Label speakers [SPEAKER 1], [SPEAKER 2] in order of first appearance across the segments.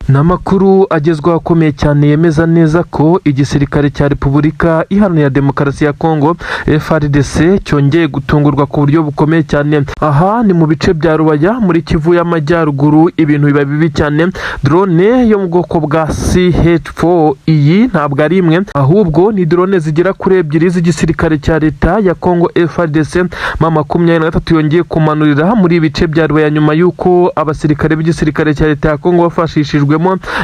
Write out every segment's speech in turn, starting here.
[SPEAKER 1] Namakuru agezwa akomeye cyane yemeza neza ko igisirikare cya Repubulika Iharanira Demokarasi ya Kongo FARDC cyongeye gutungurwa ku buryo bukomeye cyane. Aha ni mu bice bya Rubaya muri Kivu y'Amajyaruguru, ibintu biba bibi cyane. Drone yo mu bwoko bwa CH4 iyi ntabwo ari imwe, ahubwo ni drone zigera kuri ebyiri z'igisirikare cya leta ya Kongo FARDC M23 yongeye kumanurira muri ibice bya Rubaya nyuma y'uko abasirikare b'igisirikare cya leta ya Kongo bafashishijwe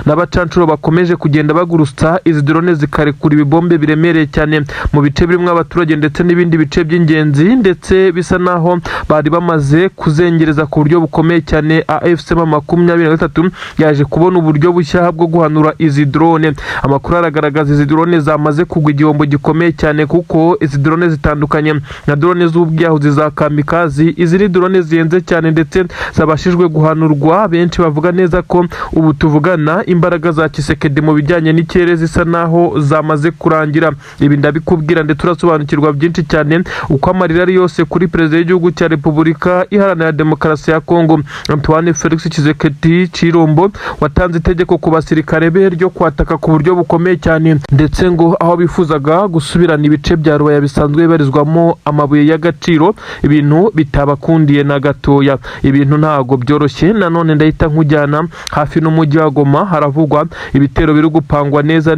[SPEAKER 1] n'abacancuro bakomeje kugenda bagurutsa izi drone zikarekura ibibombe biremereye cyane mu bice birimo abaturage ndetse n'ibindi bice by'ingenzi, ndetse bisa naho bari bamaze kuzengereza ku buryo bukomeye cyane. AFC M23 yaje kubona uburyo bushya bwo guhanura izi drone. Amakuru aragaragaza izi drone zamaze kugwa igihombo gikomeye cyane, kuko izi drone zitandukanye na drone z'ubwiyahuzi za kamikazi. Izi ni drone zihenze cyane ndetse zabashijwe guhanurwa. Benshi bavuga neza ko ubu tuvugana imbaraga za Kisekedi mu bijyanye n'ikirere zisa naho zamaze kurangira. Ibi ndabikubwira ndetse turasobanukirwa byinshi cyane uko amarira ari yose kuri perezida w'igihugu cya Repubulika Iharanira Demokarasi ya Kongo Antoine Felix Tshisekedi Chilombo, watanze itegeko ku basirikare be ryo kwataka ku buryo bukomeye cyane, ndetse ngo aho bifuzaga gusubirana ibice bya Rubaya bisanzwe bibarizwamo amabuye y'agaciro, ibintu bitabakundiye na gatoya. Ibintu ntago byoroshye. Nanone ndahita nkujyana hafi n'umujyi wa Goma, haravugwa ibitero biri gupangwa neza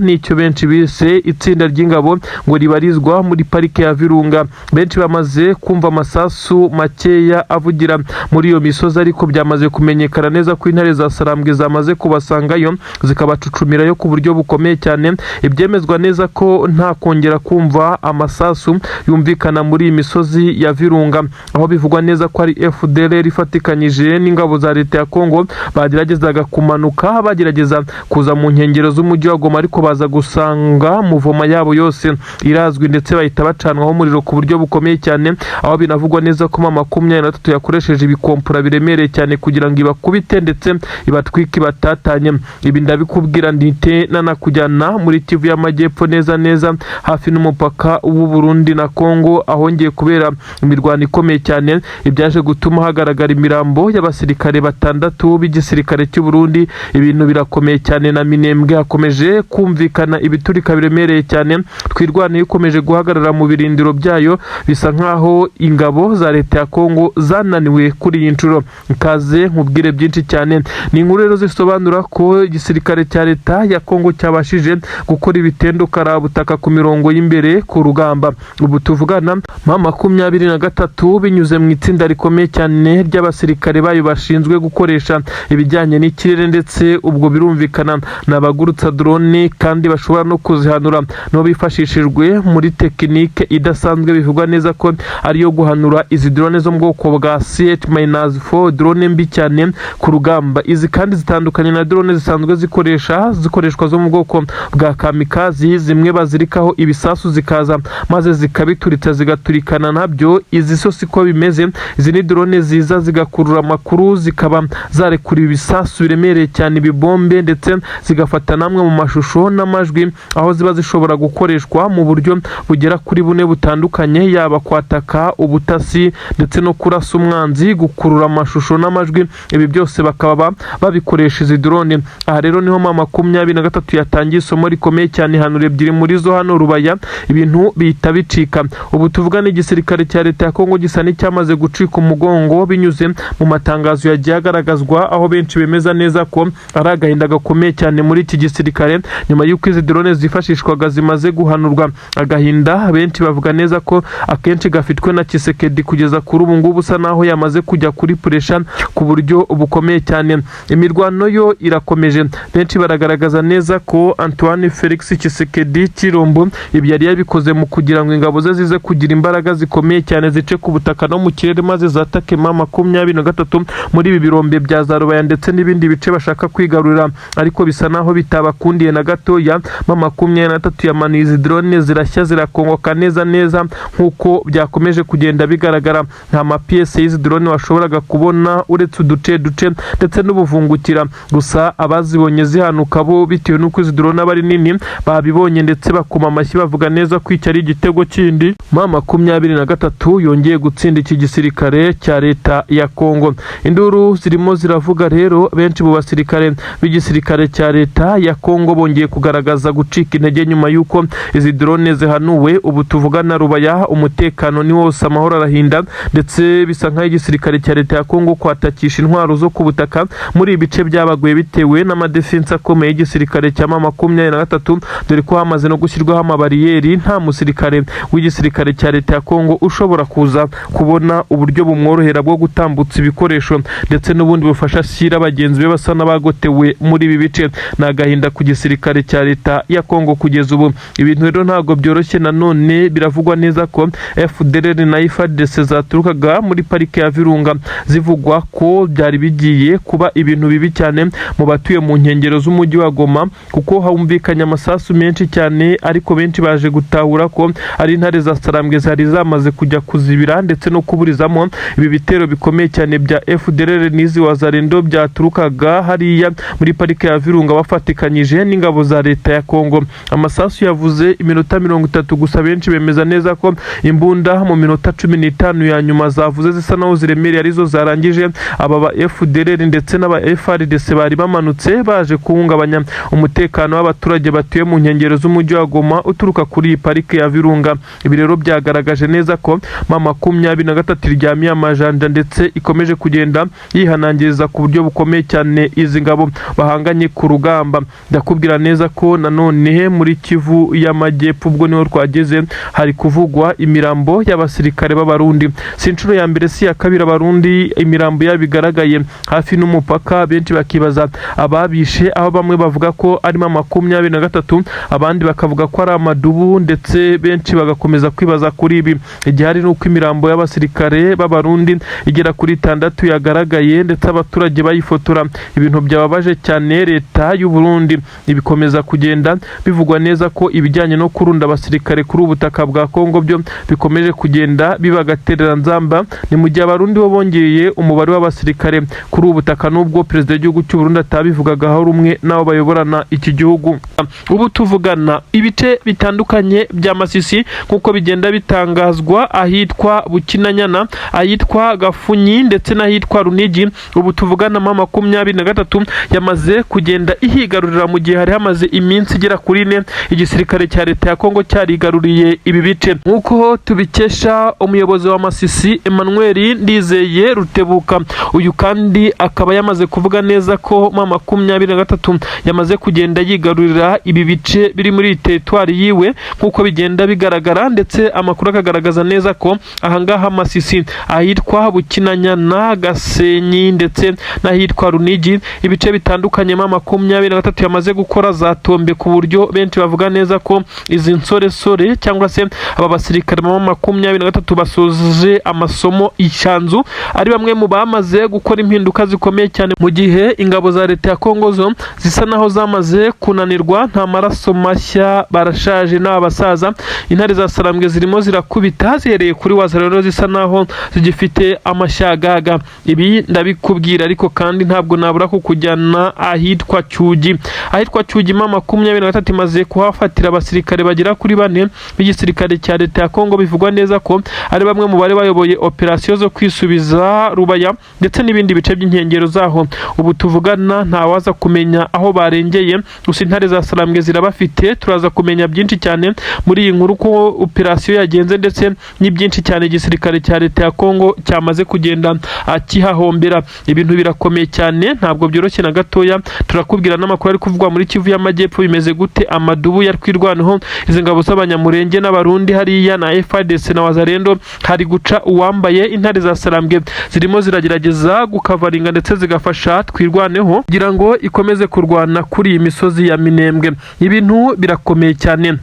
[SPEAKER 1] n'icyo benshi bise itsinda ry'ingabo ngo ribarizwa muri parike ya Virunga. Benshi bamaze kumva amasasu makeya avugira muri iyo misozi, ariko byamaze kumenyekana neza ko intare za Sarambwe zamaze kubasangayo zikabacucumirayo ku buryo bukomeye cyane. Ibyemezwa neza ko nta kongera kumva amasasu yumvikana muri iyi misozi ya Virunga, aho bivugwa neza ko ari FDLR ifatikanyije n'ingabo za leta ya Kongo bageragezaga kumanuka bagerageza kuza mu nkengero z'umujyi wa Goma, ariko baza gusanga muvoma yabo yose irazwi ndetse bahita bacanwaho umuriro ku buryo bukomeye cyane, aho binavugwa neza ko M23 yakoresheje ibikompura biremereye cyane kugira ngo ibakubite ndetse ibatwike batatanye. Ibi ndabikubwira ndite nanakujyana muri Kivu y'Amajyepfo neza hafi n'umupaka w'u Burundi na Kongo, ahongeye kubera imirwano ikomeye cyane ibyaje gutuma hagaragara imirambo y'abasirikare batandatu b'igisirikare cy'u Burundi. Ibintu birakomeye cyane na Minembwe hakomeje kumvikana ibiturika biremereye cyane. Twirwane ikomeje guhagarara mu birindiro byayo, bisa nkaho ingabo za leta ya Kongo zananiwe kuri iyi nshuro. Kaze nkubwire byinshi cyane. Ni inkuru rero zisobanura ko igisirikare cya leta ya Kongo cyabashije gukora ibitendo karabutaka ku mirongo y'imbere ku rugamba. Ubu tuvugana M23 binyuze mu itsinda rikomeye cyane ry'abasirikare bayo bashinzwe gukoresha ibijyanye n'ikirere, ndetse ubwo birumvikana n'abagurutsa drone kandi bashobora no kuzihanura no bifashishijwe muri tekinike idasanzwe. Bivugwa neza ko ariyo guhanura izi drone zo mu bwoko bwa CH-4, drone mbi cyane ku rugamba. Izi kandi zitandukanye na drone zisanzwe zikoreshwa zo mu bwoko bwa kamikazi, zimwe bazirikaho ibisasu zikaza maze zikabituritsa zigaturikana nabyo. Izi so siko bimeze. Izi ni drone ziza zigakurura amakuru, zikaba zarekura ibisasu biremereye cyane, ibibombe, ndetse zigafata namwe mu mashusho n'amajwi, aho ziba zishobora gukoreshwa mu buryo bugera kuri bune butandukanye, yaba kwataka, ubutasi, ndetse no kurasa umwanzi, gukurura amashusho n'amajwi. Ibi byose bakaba babikoresha izi drone. Aha rero niho M23 yatangiye isomo rikomeye cyane, hanura ebyiri muri zo hano Rubaya, ibintu bihita bicika. Ubu tuvugana igisirikare cya leta ya Kongo gisa n'icyamaze gucika umugongo binyuze mu matangazo yagiye agaragazwa, aho benshi bemeza neza ko ari agahinda gakomeye cyane muri iki gisirikare nyuma y'uko izi drone zifashishwaga zimaze guhanurwa. Agahinda benshi bavuga neza ko akenshi gafitwe na Kisekedi kugeza kuri ubu ngubu, usa naho yamaze kujya kuri pressure ku buryo bukomeye cyane. Imirwano yo irakomeje. Benshi baragaragaza neza ko Antoine Felix Tshisekedi Chilombo ibi yari yabikoze mu kugira ngo ingabo ze zize kugira imbaraga zikomeye cyane zice ku butaka no mu kirere, maze zatake M23 muri ibi birombe bya za Rubaya ndetse n'ibindi bice bashaka kwigarurira, ariko bisa naho bitabakundiye na gatoya. M23 yamanuye izi drone zirashya zirakongoka neza nk'uko byakomeje kugenda bigaragara. Nta mapiese y'izi drone washoboraga kubona uretse uduce ndetse n'ubuvungukira. Gusa abazibonye zihanuka bo bitewe n'uko izi drone aba ari nini babibonye ndetse bakoma amashyi bavuga neza ko iki ari igitego kindi. M23 yongeye gutsinda iki gisirikare cya leta ya Kongo. Induru zirimo ziravuga rero benshi mu basirikare b'igisirikare cya leta ya Kongo bongeye kugaragaza gucika intege nyuma y'uko izi drone zihanuwe. Ubu tuvugana Rubaya umutekano ni wose, amahoro arahinda, ndetse bisa nk'aho igisirikare cya leta ya Kongo kwatakisha intwaro zo ku butaka muri ibice byabaguye bitewe n'amadefense akomeye y'igisirikare cya M23, dore ko hamaze no gushyirwaho amabariyeri nta musirikare w'igisirikare cya leta ya Kongo ushobora kuza kubona uburyo bumworohera bwo gutambutsa ibikoresho ndetse n'ubundi bufasha ashyira bagenzi be basa n'abagotewe muri ibi bice. Ni agahinda ku gisirikare cya leta ya Kongo kugeza ubu. Ibintu rero ntabwo byoroshye, nanone biravugwa neza ko FDLR na FARDC zaturukaga muri parike ya Virunga, zivugwa ko byari bigiye kuba ibintu bibi cyane mu batuye mu nkengero z'umujyi wa Goma, kuko humvikanye amasasu menshi cyane, ariko benshi baje gutahura ko ari intare za Sarambwe zari zamaze kujya kuzibira ndetse no kuburizamo ibi bitero bikomeye cyane bya FDLR n'izi wazarendo byaturukaga hariya muri parike ya Virunga bafatikanyije n'ingabo za leta ya Kongo. Amasasu yavuze iminota 30 gusa, benshi bemeza neza ko imbunda mu minota 15 ya nyuma zavuze zisa naho ziremereye arizo zarangije aba ba FDLR ndetse n'aba FARDC bari bamanutse baje kuhungabanya umutekano w'abaturage batuye mu nkengero z'umujyi wa Goma uturuka kuri iyi parike ya Virunga. Ibi rero byagaragaje neza ko M23 iryamiye amajanja ndetse ikomeje kugenda yihanangiriza ku buryo bukomeye cyane izi ngabo bahanganye ku rugamba. Ndakubwira neza ko nanone muri Kivu y'Amajyepfo ubwo niho twageze hari kuvugwa imirambo y'abasirikare b'Abarundi. Si inshuro ya mbere si ya kabiri Abarundi imirambo yabigaragaye hafi n'umupaka, benshi bakibaza ababishe, aho bamwe bavuga ko ari M23 abandi bakavuga ko ari amadubu, ndetse benshi bagakomeza kwibaza kuri ibi. Igihari nuko imirambo y'abasirikare b'Abarundi igera kuri 6 yagaragaye ndetse abaturage bayifotora. Ibintu byababaje cyane leta y'u Burundi. Ibikomeza kugenda bivugwa neza ko ibijyanye no kurunda abasirikare kuri ubutaka bwa Kongo byo bikomeje kugenda bibagaterera nzamba. Ni mu gihe Abarundi bo bongeye umubare w'abasirikare kuri ubutaka, nubwo perezida w'igihugu cy'u Burundi atabivugagaho rumwe n'abo bayoborana iki gihugu. Ubu tuvugana ibice bitandukanye bya Masisi nkuko bigenda bitangazwa, ahitwa Bukinanyana, ahitwa Gafunyi ndetse n'ahitwa Runigi. Ubu tuvugana M23 yamaze kugenda ihigarurira mu gihe hari hamaze iminsi igera kuri 4 igisirikare cya leta ya Kongo cyarigaruriye ibi bice. Nkuko tubikesha umuyobozi wa Masisi Emmanuel Ndizeye Rutebuka, uyu kandi akaba yamaze kuvuga neza ko M23 yamaze kugenda yigarurira ibi bice biri muri teritwari yiwe nkuko bigenda bigaragara, ndetse amakuru akagaragaza neza ko ahangaha Masisi ahitwa Bukinanyana, Gasenyi ndetse n'ahitwa Runigi, ibice bitandukanye M23 yamaze gukora za tombe, ku buryo benshi bavuga neza ko izi nsoresore cyangwa se aba basirikare M23 basoje amasomo icyanzu ari bamwe mu bamaze gukora impinduka zikomeye cyane, mu gihe ingabo za leta ya Kongo zo zisa naho zamaze kunanirwa, nta maraso mashya, barashaje n'abasaza. Intare za Sarambwe zirimo zirakubita zihereye kuri wazarero zisa naho zigifite amashagaga. Ibi ndabikubwira, ariko kandi ntabwo nabura kukujyana ahitwa Cyugi. Ahitwa Cyugi M23 imaze kuhafatira abasirikare bagera kuri 4 b'igisirikare cya leta ya Kongo. Bivugwa neza ko ari bamwe mu bari bayoboye operasiyo zo kwisubiza Rubaya ndetse n'ibindi bice by'inkengero zaho. Ubu tuvugana ntawaza kumenya aho barengeye, gusa intare za Sarambwe zirabafite. Turaza kumenya byinshi cyane muri iyi nkuru ko operasiyo yagenze ndetse n'ibyinshi cyane igisirikare cya leta ya Kongo cyamaze kugenda akihahombera. Ibintu birakomeye cyane, ntabwo byoroshye na gatoya. Turakubwira n'amakuru ari kuvugwa muri Kivu y'Amajyepfo bimeze gute, amadubu ya twirwanaho izi ngabo z'Abanyamurenge n'Abarundi hariya na FARDC na wazarendo hari guca uwambaye. Intare za Sarambwe zirimo ziragerageza gukavaringa ndetse zigafasha twirwaneho kugira ngo ikomeze kurwana kuri iyi misozi ya Minembwe. Ibintu birakomeye cyane.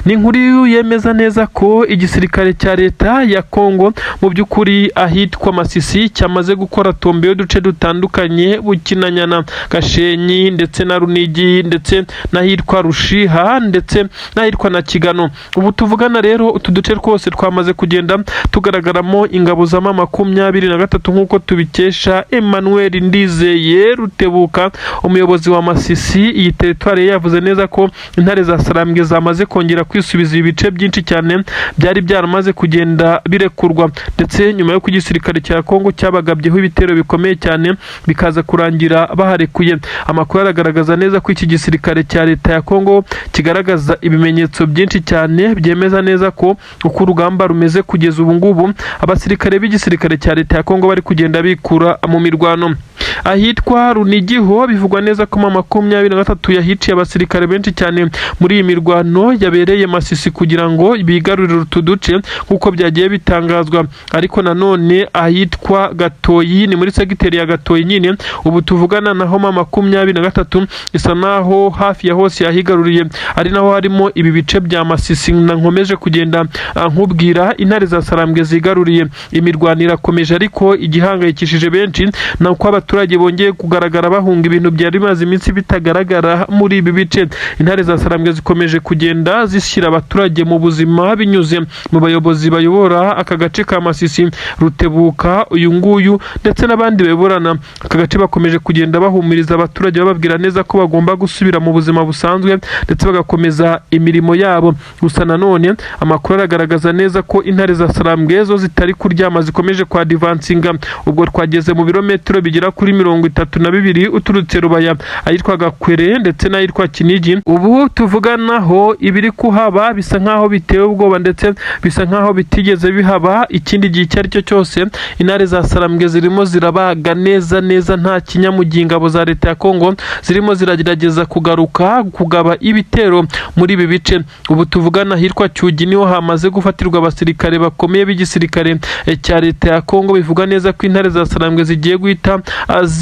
[SPEAKER 1] Ni inkuru yemeza neza ko igisirikare cya leta ya Kongo mu by'ukuri ahitwa Masisi cyamaze gukora tombe y'uduce dutandukanye, Bukinanyana, Gashenyi ndetse na Runigi ndetse n'ahitwa Rushiha ndetse n'ahitwa na Kigano. Ubu tuvugana rero utu duce twose twamaze kugenda tugaragaramo ingabo za M23 nkuko tubikesha Emmanuel Ndizeye Rutebuka, umuyobozi wa Masisi. Iyi teritwari yavuze neza ko intare za Sarambwe zamaze kongera kwisubiza ibi bice byinshi cyane byari byaramaze kugenda birekurwa, ndetse nyuma yo igisirikare cya Kongo cyabagabyeho ibitero bikomeye cyane bikaza kurangira baharekuye. Amakuru aragaragaza neza ko iki gisirikare cya leta ya Kongo kigaragaza ibimenyetso byinshi cyane byemeza neza ko uko urugamba rumeze kugeza ubu ngubu abasirikare b'igisirikare cya leta ya Kongo bari kugenda bikura mu mirwano. Ahitwa Runigiho bivugwa neza ko 23 yahiciye abasirikare benshi cyane muri iyi mirwano yabereye Masisi kugira ngo bigarurire utu duce nk'uko byagiye bitangazwa. Ariko nanone ahitwa Gatoyi ni muri segiteri ya Gatoyi nyine ubu tuvugana naho 23 isa naho hafi ya hose yahigaruriye, ari naho harimo ibi bice bya Masisi nkomeje kugenda nkubwira. Intare za Sarambwe zigaruriye, imirwano irakomeje, ariko igihangayikishije benshi nuko abaturage bongeye kugaragara bahunga ibintu byari bimaze iminsi bitagaragara muri ibi bice. Intare za Sarambwe zikomeje kugenda zishyira abaturage mu buzima binyuze mu bayobozi bayobora aka gace ka Masisi, Rutebuka, uyu nguyu ndetse n'abandi bayoborana aka gace bakomeje kugenda bahumiriza abaturage bababwira neza ko bagomba gusubira mu buzima busanzwe ndetse bagakomeza imirimo yabo. Gusa nanone amakuru aragaragaza neza ko intare za Sarambwe zo zitari kuryama, zikomeje kwa divansinga. Ubwo twageze mu birometero bigera kuri 32 uturutse Rubaya, ayitwa Gakwere ndetse n'ayitwa Kinigi. Ubu tuvuganaho ibiri kuhaba bisa nkaho bitewe ubwoba ndetse bisa nkaho bitigeze bihaba ikindi gihe icyo ari cyo cyose. Intare za Sarambwe zirimo zirabaga neza nta kinyamugingabo za leta ya Kongo zirimo ziragerageza kugaruka kugaba ibitero muri ibi bice. Ubu tuvugana hitwa Cyugi niho hamaze gufatirwa abasirikare bakomeye b'igisirikare cya leta ya Kongo. Bivuga neza ko intare za Sarambwe zigiye guhita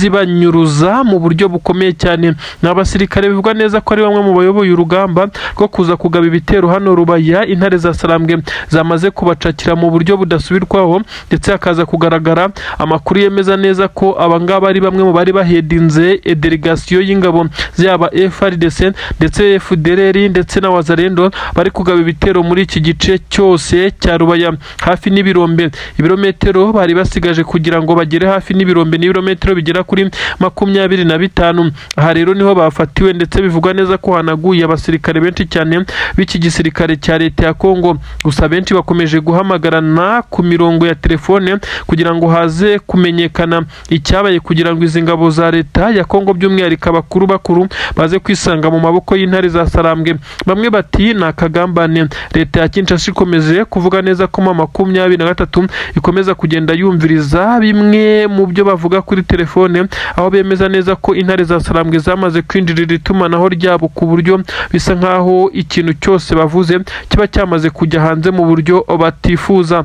[SPEAKER 1] zibanyuruza mu buryo bukomeye cyane. N'abasirikare bivuga neza ko ari bamwe mu bayoboye urugamba rwo kuza kugaba ibitero hano Rubaya. Intare za Sarambwe zamaze kubacakira mu buryo budasubirwaho, ndetse hakaza kugaragara amakuru yemeza neza ko abangaba ari bamwe mu bari bahedinze delegation y'ingabo zaba FARDC ndetse FDLR ndetse na Wazalendo bari kugaba ibitero muri iki gice cyose cya Rubaya hafi n'ibirombe. Ibirometero bari basigaje kugira ngo bagere hafi n'ibirombe n'ibirometero bigera kuri 25. Aha rero niho bafatiwe, ndetse bivugwa neza ko hanaguye abasirikare benshi cyane b'iki gisirikare cya leta ya Kongo. Gusa benshi bakomeje guhamagarana ku mirongo ya telefone kugira ngo haze kumenyekana icyabaye, kugira ngo izi ngabo za leta ya Kongo by'umwihariko bakuru baze kwisanga mu maboko y'intare za Sarambwe. Bamwe bati ni akagambane. Leta ya Kinshasa ikomeje kuvuga neza ko 23 ikomeza kugenda yumviriza bimwe mu byo bavuga kuri telefone, aho bemeza neza ko intare za Sarambwe zamaze kwinjirira itumanaho ryabo ku buryo bisa nkaho ikintu cyose bavuze kiba cyamaze kujya hanze mu buryo batifuza.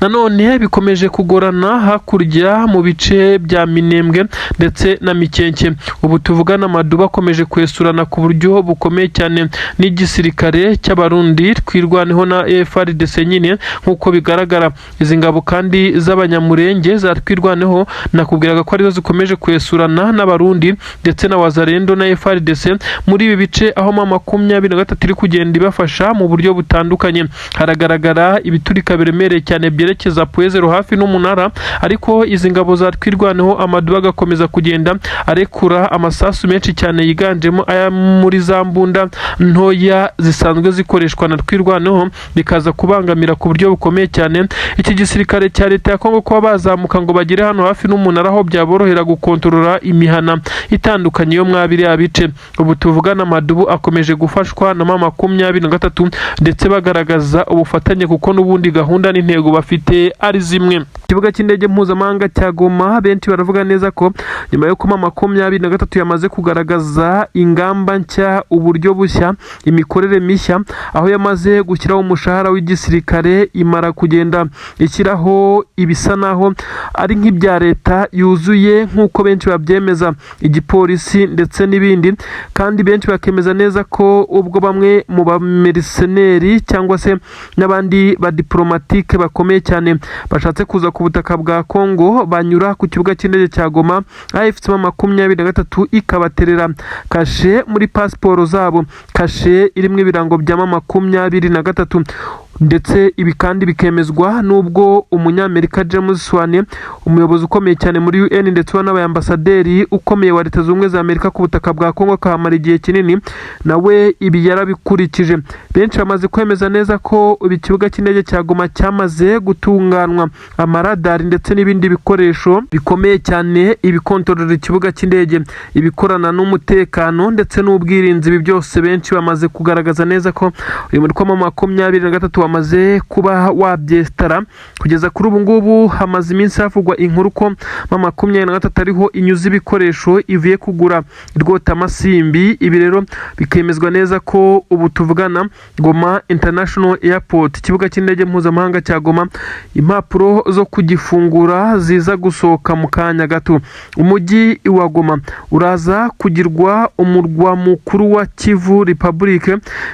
[SPEAKER 1] Nanone bikomeje kugorana hakurya mu bice bya Minembwe ndetse na Mikenke. Ubu tuvugana Maduba akomeje kwesurana ku buryo bukomeye cyane n'igisirikare cy'abarundi twirwaneho na FARDC nyine nk'uko bigaragara. Izi ngabo kandi z'abanyamurenge za twirwaneho nakubwiraga ko arizo zikomeje kwesurana n'abarundi ndetse na Wazalendo na FARDC muri ibi bice, aho 23 iri kugenda ibafasha mu buryo butandukanye. Haragaragara ibiturika biremereye cyane byerekeza Puezero hafi n'umunara, ariko izi ngabo za twirwaneho Amaduba agakomeza kugenda arekura amasasu menshi cyane yiganjemo aya muri za mbunda ntoya zisanzwe zikoreshwa na twirwaneho, bikaza kubangamira ku buryo bukomeye cyane iki gisirikare cya leta ya Kongo kuba bazamuka ngo bagere hano hafi n'umunara, aho byaborohera gukontorora imihana itandukanye yo mwabiri abice. Ubu tuvugana Amadubu akomeje gufashwa na 23 ndetse bagaragaza ubufatanye kuko n'ubundi gahunda n'intego bafite ari zimwe. Ikibuga cy'indege mpuzamahanga cya Goma benshi baravuga neza ko nyuma yo kuma 23 yamaze kugaragaza ingamba nshya, uburyo bushya, imikorere mishya, aho yamaze gushyiraho umushahara w'igisirikare, imara kugenda ishyiraho ibisa naho ari nk'ibya leta yuzuye nk'uko benshi babyemeza, igipolisi ndetse n'ibindi. Kandi benshi bakemeza neza ko ubwo bamwe mu bamerceneri cyangwa se n'abandi ba diplomatique bakomeye cyane bashatse kuza ku butaka bwa Kongo banyura ku kibuga cy'indege cya Goma, AFC 23 ikabaterera kashe muri pasiporo zabo, kashe irimo ibirango bya 23. ndetse ibi kandi bikemezwa n'ubwo umunyamerika James Swan, umuyobozi ukomeye cyane muri UN ndetse n'abayambasaderi ukomeye wa Leta Zunze Ubumwe za Amerika ku butaka bwa Kongo kahamara igihe kinini, nawe ibi yarabikurikije. Benshi bamaze kwemeza neza ko ibi kibuga cy'indege cya Goma cyamaze gutunganwa amaradari ndetse n'ibindi bikoresho bikomeye cyane ibikontorora ikibuga cy'indege, ibikorana n'umutekano ndetse n'ubwirinzi. Ibi byose benshi bamaze kugaragaza neza ko uyu mutwe wa 23 wamaze kuba wabyestara. Kugeza kuri ubu ngubu hamaze iminsi havugwa inkuru ko 23 ariho inyuza ibikoresho ivuye kugura rwota amasimbi. Ibi rero bikemezwa neza ko ubu tuvugana Goma International Airport, ikibuga cy'indege mpuzamahanga cya Goma, impapuro zo kugifungura ziza gusohoka mu kanya gato. Umujyi wa Goma uraza kugirwa umurwa mukuru wa Kivu Republic,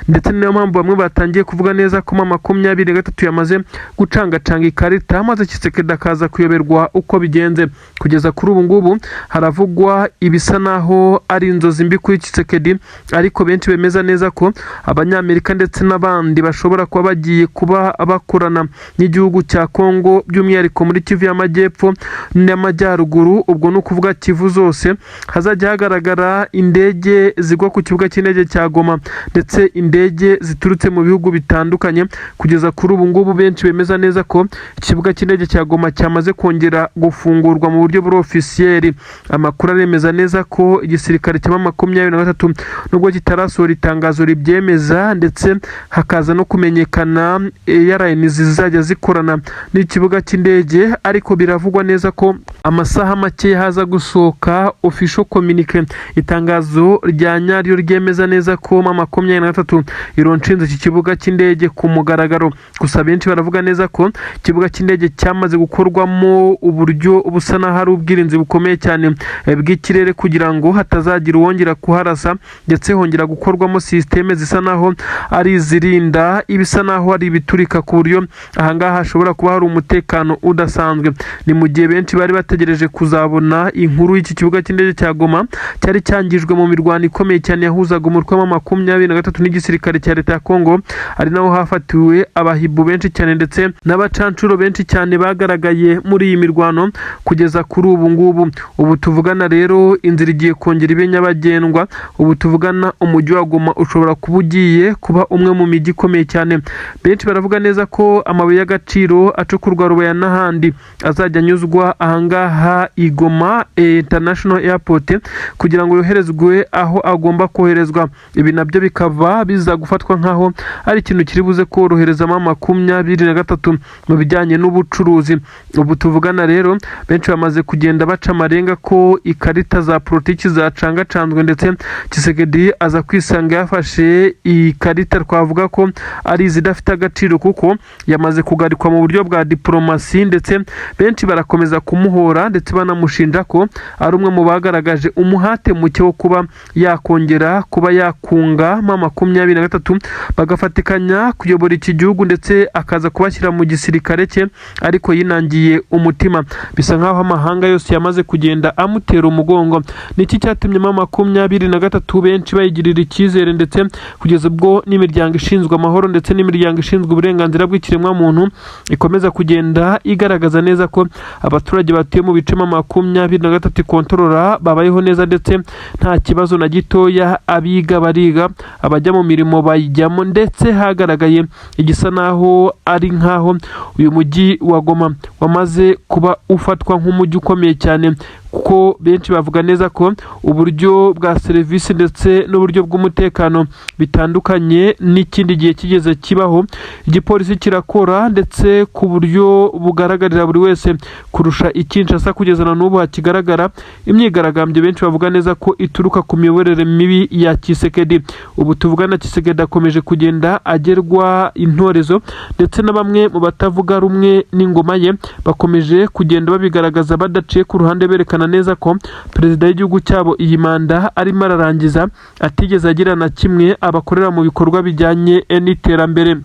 [SPEAKER 1] ndetse niyo mpamvu bamwe batangiye kuvuga neza ko 23 yamaze gucangacanga ikarita maze Tshisekedi akaza kuyoberwa uko bigenze. Kugeza kuri ubu ngubu haravugwa ibisa naho ari inzozi mbi kuri Tshisekedi, ariko benshi bemeza neza ko abanyamerika ndetse n'abandi bashobora kuba bagiye kuba bakorana n'igihugu cya Kongo, by'umwihariko muri Kivu y'Amajyepfo n'Amajyaruguru. Ubwo no kuvuga Kivu zose hazajya hagaragara indege zigwa ku kibuga cy'indege cya Goma ndetse indege ziturutse mu bihugu bitandukanye. Kugeza kuri ubu ngubu benshi bemeza neza ko ikibuga cy'indege cya Goma cyamaze kongera gufungurwa mu buryo buri officiel. Amakuru aremeza neza ko igisirikare cya 23 nubwo kitarasohora itangazo ribyemeza, ndetse hakaza no kumenyekana airlines zizajya zikorana n'ikibuga cy'indege, ariko biravugwa neza ko amasaha make haza gusohoka official communique, itangazo rya nyaryo ryemeza neza ko 23 ironshinze iki kibuga cy'indege ku mugaragaro. Gusa benshi baravuga neza ko ikibuga cy'indege cyamaze gukorwamo uburyo busa naho hari ubwirinzi bukomeye cyane bw'ikirere kugira ngo hatazagira uwongera kuharasa, ndetse hongera gukorwamo systeme zisa naho ari izirinda ibisa naho ari ibiturika, ku buryo ahangaha hashobora kuba hari umutekano udasanzwe. Ni mu gihe benshi bari bategereje kuzabona inkuru y'iki kibuga cy'indege cya Goma cyari cyangijwe mu mirwano ikomeye cyane yahuzaga umutwe wa 23 n'igisirikare cya Leta ya Kongo, ari naho hafatiwe abahibu benshi cyane ndetse n'abacancuro benshi cyane bagaragaye muri iyi mirwano. Kugeza kuri ubu ngubu, ubu tuvugana rero inzira igiye kongera ibe nyabagendwa. Ubu tuvugana umujyi wa Goma ushobora kuba ugiye kuba umwe mu mijyi ikomeye cyane. Benshi baravuga neza ko amabuye y'agaciro acukurwa Rubaya n'ahandi azajya anyuzwa ahangaha i Goma International Airport kugira ngo yoherezwe aho agomba koherezwa. Ibi nabyo bikava biza gufatwa nkaho ari ikintu kiri buze korohereza 23 mu bijyanye n'ubucuruzi. Ubu tuvugana rero benshi bamaze kugenda baca amarenga ko ikarita za politiki zacangacanzwe, ndetse Tshisekedi aza kwisanga yafashe ikarita twavuga ko ari izidafite agaciro kuko yamaze kugarikwa mu buryo bwa diplomasi, ndetse benshi barakomeza kumuhora ndetse banamushinja ko ari umwe mu bagaragaje umuhate muke wo kuba yakongera kuba yakunga 23 bagafatikanya kuyobora iki gihugu, ndetse akaza kubashyira mu gisirikare cye, ariko yinangiye umutima. Bisa nkaho amahanga yose yamaze kugenda amutera umugongo. Niki cyatumye 23 benshi bayigirira icyizere, ndetse kugeza ubwo n'imiryango ishinzwe amahoro ndetse n'imiryango ishinzwe uburenganzira bw'ikiremwa muntu ikomeza kugenda igaragaza neza ko abaturage batuye mu bice 23 kontorora babayeho neza, ndetse nta kibazo na gitoya. Abiga bariga, abajya mu mirimo bayijyamo, ndetse hagaragaye igisa naho ari nkaho uyu mujyi wa Goma wamaze kuba ufatwa nk'umujyi ukomeye cyane, kuko benshi bavuga neza ko uburyo bwa serivisi ndetse n'uburyo bw'umutekano bitandukanye n'ikindi gihe kigeze kibaho. Igipolisi kirakora ndetse ku buryo bugaragarira buri wese kurusha Kinshasa. Kugeza na n'ubu hakigaragara imyigaragambyo benshi bavuga neza ko ituruka ku miyoborere mibi ya Tshisekedi. Ubu tuvugana Tshisekedi akomeje kugenda agerwa intorezo, ndetse na bamwe mu batavuga rumwe n'ingoma ye bakomeje kugenda babigaragaza badaciye ku ruhande, berekana neza ko perezida w'igihugu cyabo iyi manda arimo ararangiza atigeze agira na kimwe abakorera mu bikorwa bijyanye n'iterambere.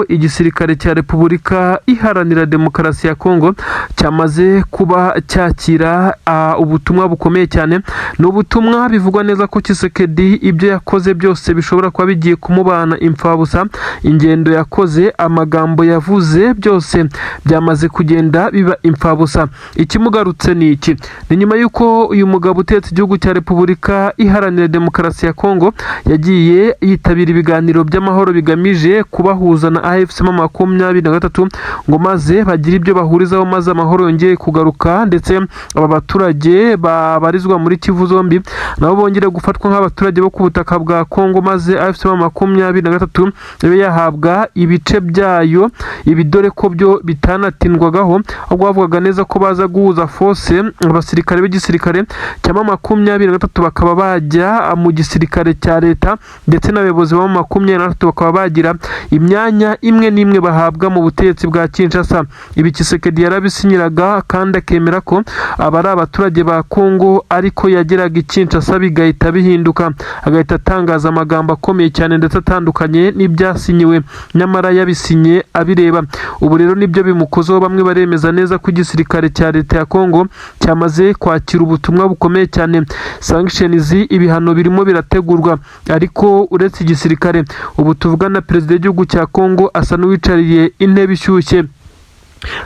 [SPEAKER 1] igisirikare cya Repubulika Iharanira Demokarasi ya Kongo cyamaze kuba cyakira ubutumwa bukomeye cyane. Ni ubutumwa bivugwa neza ko Tshisekedi ibyo yakoze byose bishobora kuba bigiye kumubana imfabusa. Ingendo yakoze, amagambo yavuze byose byamaze kugenda biba imfabusa. Ikimugarutse ni iki? Ni nyuma y'uko uyu mugabo utetse igihugu cya Repubulika Iharanira Demokarasi ya Kongo yagiye yitabira ibiganiro by'amahoro bigamije kubahuza na AFC M23 ngo maze bagire ibyo bahurizaho, maze amahoro yongeye kugaruka, ndetse aba baturage babarizwa muri Kivu zombi nabo bongere gufatwa nk'abaturage bo ku butaka bwa Kongo, maze AFC M23 yabe yahabwa ibice byayo. Ibi dore ko byo bitanatindwagaho, ahubwo bavugaga neza ko baza guhuza force abasirikare b'igisirikare cya M23 bakaba bajya mu gisirikare cya leta, ndetse n'abayobozi ba M23 bakaba bagira imyanya imwe n'imwe bahabwa mu butegetsi bwa Kinshasa. Ibi Tshisekedi yarabisinyiraga kandi akemera ko aba ari abaturage ba Kongo, ariko yageraga i Kinshasa bigahita bihinduka, agahita atangaza amagambo akomeye cyane ndetse atandukanye n'ibyasinyiwe, nyamara yabisinye abireba. Ubu rero nibyo bimukozeho. Bamwe baremeza neza ko igisirikare cya leta ya Kongo cyamaze kwakira ubutumwa bukomeye cyane. Sanctions, ibihano birimo birategurwa, ariko uretse igisirikare ubu tuvugana perezida w'igihugu cya Kongo asa n'uwicariye intebe ishyushye.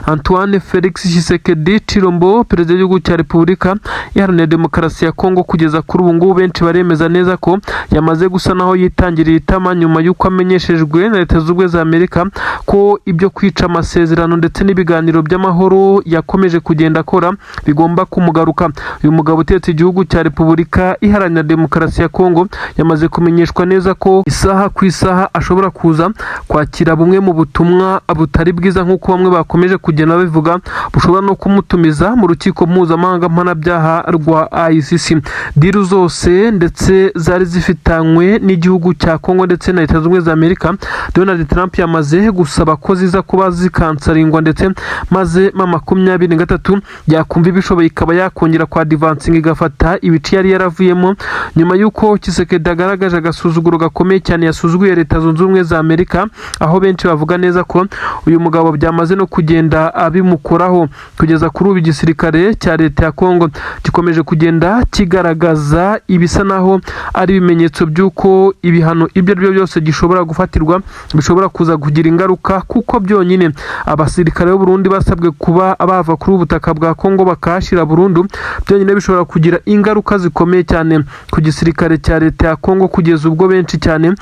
[SPEAKER 1] Antoine Felix Tshisekedi Chilombo, perezida w'igihugu cya Repubulika Iharanira Demokarasi ya Kongo, kugeza kuri ubu ngubu benshi baremeza neza ko yamaze gusa naho yitangiriye itama nyuma y'uko amenyeshejwe na Leta z'Ubumwe za Amerika ko ibyo kwica amasezerano ndetse n'ibiganiro by'amahoro yakomeje kugenda akora bigomba kumugaruka. Uyu mugabo utetse igihugu cya Repubulika Iharanira Demokarasi ya Kongo yamaze kumenyeshwa neza ko isaha ku isaha ashobora kuza kwakira bumwe mu butumwa butari bwiza, nk'uko bamwe bakomeje kugenda babivuga, bushobora no kumutumiza mu rukiko mpuzamahanga mpanabyaha rwa ICC. Diru zose ndetse zari zifitanywe n'igihugu cya Kongo ndetse na Leta z'Ubumwe za Amerika, Donald Trump yamaze gusaba ko ziza kuba zikansaringwa, ndetse maze M23 yakumva ibishoboye ikaba yakongera kwa advancing igafata ibice yari yaravuyemo, nyuma y'uko Tshisekedi agaragaje agasuzuguro gakomeye cyane yasuzuguye Leta Zunze Ubumwe za Amerika, aho benshi bavuga neza ko uyu mugabo byamaze no kugenda abimukoraho. Kugeza kuri ubu igisirikare cya leta ya Kongo gikomeje kugenda kigaragaza ibisa naho ari ibimenyetso by'uko ibihano ibyo ari byo byose gishobora gufatirwa bishobora kuza kugira ingaruka, kuko byonyine abasirikare b'u Burundi basabwe kuba bava kuri ubutaka bwa Kongo bakahashyira burundu, byonyine bishobora kugira ingaruka zikomeye cyane ku gisirikare cya leta ya Kongo, kugeza ubwo benshi cyane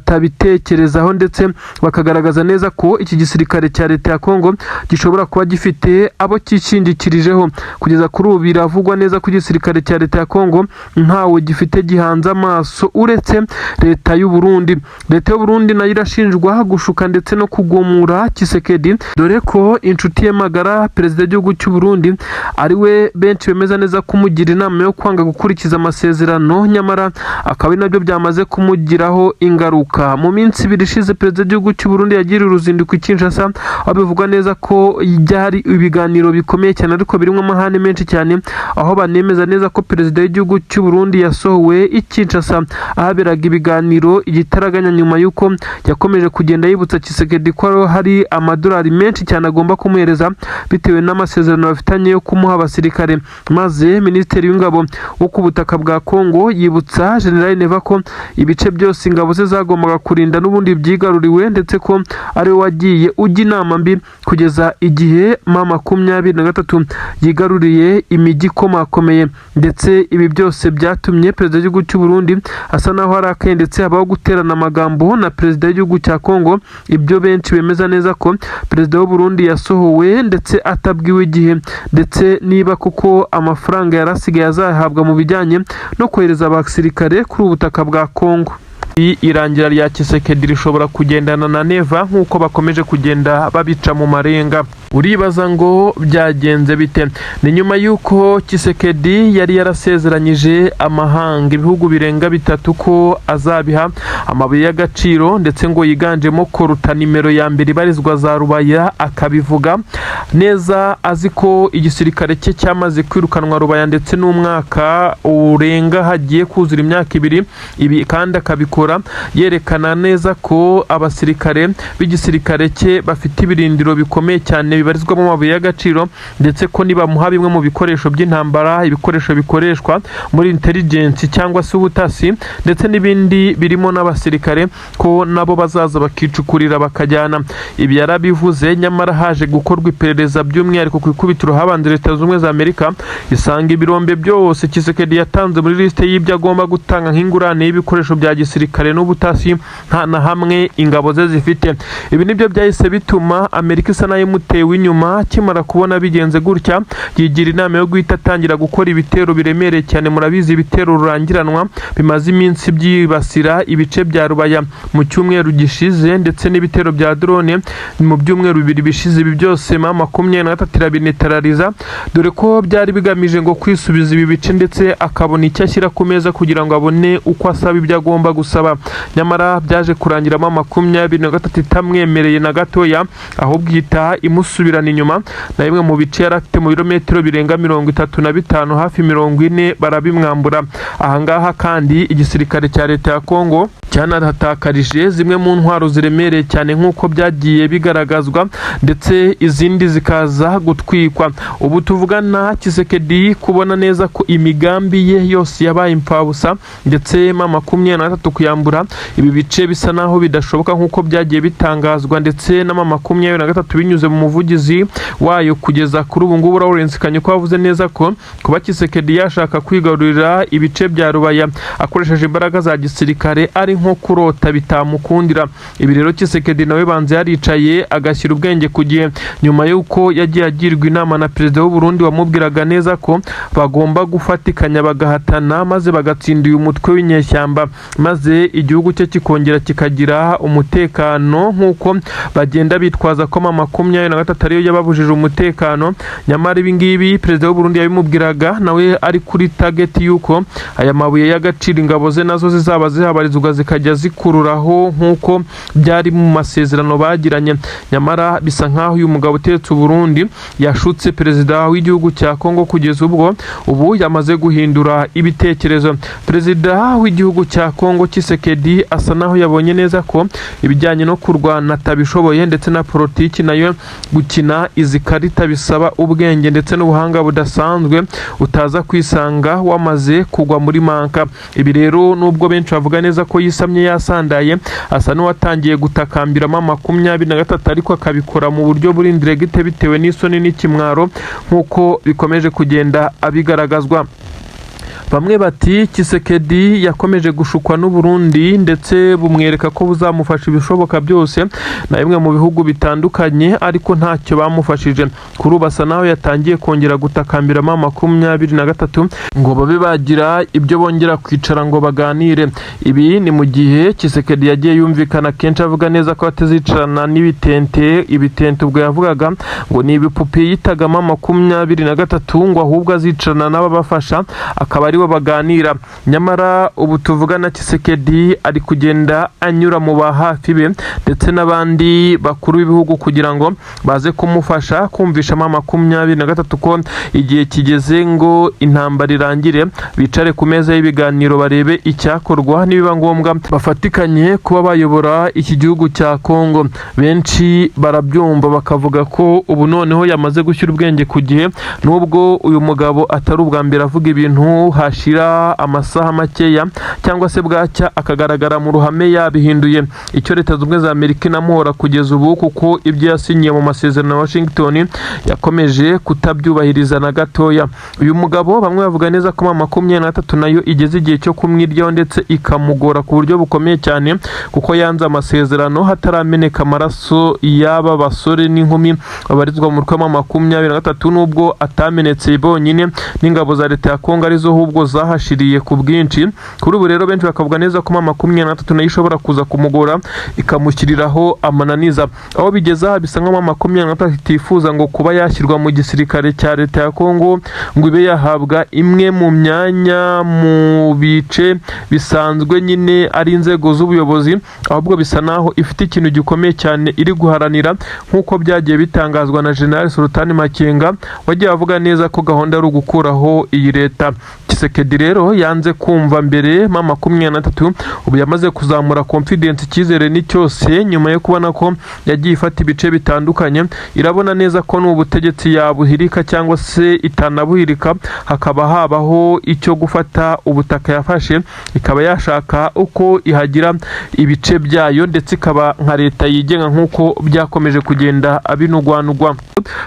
[SPEAKER 1] batabitekerezaho, ndetse bakagaragaza neza ko iki gisirikare cya leta ya Kongo gishobora kuba gifite abo cyishingikirijeho. Kugeza kuri ubu biravugwa neza ko igisirikare cya leta ya Kongo ntawe gifite gihanze amaso uretse leta y'u Burundi. Leta y'u Burundi nayo irashinjwa gushuka ndetse no kugumura Tshisekedi, dore ko inshuti ye magara perezida w'igihugu cy'u Burundi ari we benshi bemeza neza kumugira inama yo kwanga gukurikiza amasezerano, nyamara akaba ari nabyo byamaze kumugiraho ingaruka. Mu minsi ibiri ishize perezida w'igihugu cy'u Burundi yagiriye uruzinduko i Kinshasa, bivugwa neza ko byari ibiganiro bikomeye cyane ariko birimo amahane menshi cyane, aho banemeza neza ko perezida w'igihugu cy'u Burundi yasohowe i Kinshasa ahaberaga ibiganiro igitaraganya, nyuma y'uko yakomeje kugenda yibutsa Tshisekedi ko hari amadolari menshi cyane agomba kumuhereza bitewe n'amasezerano bafitanye yo kumuha abasirikare. Maze minisitiri w'ingabo wo ku butaka bwa Kongo yibutsa General Neva ko ibice byose ingabo ze zagombaga kurinda n'ubundi byigaruriwe, ndetse ko ari we wagiye ujya inama mbi kugeza igihe M23 yigaruriye imijyi ikomakomeye. Ndetse ibi byose byatumye perezida w'igihugu cy'u Burundi asa naho arakaye, ndetse habaho guterana amagambo na perezida w'igihugu cya Kongo, ibyo benshi bemeza neza ko perezida w'u Burundi yasohowe ndetse atabwiwe igihe, ndetse niba kuko amafaranga yarasigaye azahabwa mu bijyanye no kohereza abasirikare kuri ubutaka bwa Kongo. Irangira rya Tshisekedi rishobora kugendana na Neva nk'uko bakomeje kugenda babica mu marenga. uribaza ngo byagenze bite? Ni nyuma y'uko Tshisekedi yari yarasezeranyije amahanga ibihugu birenga bitatu ko azabiha amabuye y'agaciro ndetse ngo yiganjemo koruta nimero ya mbere ibarizwa za Rubaya, akabivuga neza azi ko igisirikare cye cyamaze kwirukanwa Rubaya ndetse n'umwaka urenga hagiye kuzura imyaka ibiri. Ibi kandi akabikora yerekana neza ko abasirikare b'igisirikare cye bafite ibirindiro bikomeye cyane bibarizwamo amabuye y'agaciro, ndetse ko nibamuha bimwe mu bikoresho by'intambara, ibikoresho bikoreshwa muri intelligence cyangwa se ubutasi ndetse n'ibindi birimo n'abasirikare, ko nabo bazaza bakicukurira bakajyana. Ibi yarabivuze, nyamara haje gukorwa iperereza by'umwihariko ku ikubitiro habanje Leta Zunze Ubumwe za Amerika isanga ibirombe byose Tshisekedi yatanze muri liste y'ibyo agomba gutanga nk'ingurane y'ibikoresho bya gisirikare n'ubutasi nta na hamwe ingabo ze zifite. Ibi nibyo byahise bituma Amerika isa nayo imutewe inyuma. Kimara kubona bigenze gutya, yigira inama yo guhita atangira gukora ibitero biremereye cyane. Murabizi ibitero rurangiranwa bimaze iminsi byibasira ibice bya Rubaya mu cyumweru gishize, ndetse n'ibitero bya drone mu byumweru bibiri bishize. Ibi byose M23 irabinetarariza, dore ko byari bigamije ngo kwisubiza ibi bice ndetse akabona icyo ashyira ku meza kugira ngo abone uko asaba ibyo agomba gusaba. Nyamara byaje kurangira M23 itamwemereye na gatoya, ahubwo ihita imusubirana inyuma na bimwe mu bice yari afite mu birometero birenga 35 hafi 40 barabimwambura. Ahangaha kandi igisirikare cya leta ya Kongo cyanahatakarije zimwe mu ntwaro ziremereye cyane nk'uko byagiye bigaragazwa, ndetse izindi zikaza gutwikwa. Ubu tuvugana Tshisekedi kubona neza ko imigambi ye yose yabaye impfabusa, ndetse M23 kuyambura ibi bice bisa naho bidashoboka nk'uko byagiye bitangazwa, ndetse na M23 binyuze mu muvugizi wayo kugeza kuri ubu ngubu Lawrence Kanyuka wavuze neza ko kuba Tshisekedi yashaka kwigarurira ibice bya Rubaya akoresheje imbaraga za gisirikare ari nko kurota bitamukundira. Ibi rero Tshisekedi nawe banze yaricaye agashyira ubwenge ku gihe, nyuma y'uko yagiye agirwa inama na perezida w'u Burundi wamubwiraga neza ko bagomba gufatikanya bagahatana maze bagatsinda uyu mutwe w'inyeshyamba, maze igihugu cye kikongera kikagira umutekano nk'uko bagenda bitwaza ko M23 ariyo yababujije umutekano. Nyamara ibi ngibi perezida w'u Burundi yabimubwiraga nawe ari kuri target y'uko aya mabuye y'agaciro ingabo ze nazo zizaba zihabarizwa zikajya zikururaho nk'uko byari mu masezerano bagiranye. Nyamara bisa nk'aho uyu mugabo uteretse u Burundi yashutse perezida w'igihugu cya Kongo kugeza ubwo ubu yamaze guhindura ibitekerezo. Perezida w'igihugu cya Kongo Tshisekedi asa naho yabonye neza ko ibijyanye no kurwana atabishoboye, ndetse na politiki nayo gukina izi karita bisaba ubwenge ndetse n'ubuhanga budasanzwe utaza kwisanga wamaze kugwa muri manka. Ibi rero nubwo benshi bavuga neza ko yisamye yasandaye, asa n'uwatangiye gutakambira M23 ariko akabikora mu buryo buri indiregite bitewe n'isoni n'ikimwaro nk'uko bikomeje kugenda abigaragazwa. Bamwe bati Tshisekedi yakomeje gushukwa n'u Burundi ndetse bumwereka ko buzamufasha ibishoboka byose na bimwe mu bihugu bitandukanye, ariko ntacyo bamufashije. Kuri ubu asa naho yatangiye kongera gutakambira M23 ngo babe bagira ibyo bongera kwicara ngo baganire. Ibi ni mu gihe Tshisekedi yagiye yumvikana kenshi avuga neza ko atazicarana n'ibitente. Ibitente ubwo yavugaga ngo ni ibipupe yitaga M23 ngo ahubwo azicarana n'ababafasha akaba aribo baganira. Nyamara ubu tuvugana Tshisekedi ari kugenda anyura mu bahafi be ndetse n'abandi bakuru b'ibihugu kugira ngo baze kumufasha kumvisha M23 ko igihe kigeze ngo intambara irangire, bicare ku meza y'ibiganiro barebe icyakorwa, nibiba ngombwa bafatikanye kuba bayobora iki gihugu cya Kongo. Benshi barabyumva bakavuga ko ubu noneho yamaze gushyira ubwenge ku gihe, nubwo uyu mugabo atari ubwa mbere avuga ibintu hashira amasaha makeya cyangwa se bwacya akagaragara mu ruhame yabihinduye. Icyo Leta Zunze Ubumwe za Amerika inamuhora kugeza ubu, kuko ibyo yasinyiye mu masezerano ya Washington yakomeje kutabyubahiriza na gatoya. Uyu mugabo bamwe bavuga neza ko M23 nayo igeze igihe cyo kumwiryaho ndetse ikamugora ku buryo bukomeye cyane, kuko yanze amasezerano hatarameneka amaraso y'aba basore n'inkumi babarizwa mu rwego M23, nubwo atamenetse bonyine n'ingabo za Leta ya Kongo arizo ahubwo ahubwo zahashiriye ku bwinshi. Kuri ubu rero benshi bakavuga neza ko M23 nayo ishobora kuza kumugora ikamushyiriraho amananiza. Aho bigeze aha bisa nkaho M23 itifuza ngo kuba yashyirwa mu gisirikare cya leta ya Kongo ngo ibe yahabwa imwe mu myanya mu bice bisanzwe nyine ari inzego z'ubuyobozi, ahubwo bisa naho ifite ikintu gikomeye cyane iri guharanira, nk'uko byagiye bitangazwa na General Sultan Makenga wagiye avuga neza ko gahunda ari ugukuraho iyi leta. Tshisekedi rero yanze kumva mbere M23 ubu yamaze kuzamura confidence, icyizere ni cyose nyuma yo kubona ko yagiye ifata ibice bitandukanye. Irabona neza ko n'ubutegetsi yabuhirika cyangwa se itanabuhirika, hakaba habaho icyo gufata ubutaka yafashe, ikaba yashaka uko ihagira ibice byayo ndetse ikaba nka leta yigenga nk'uko byakomeje kugenda abinugwanugwa.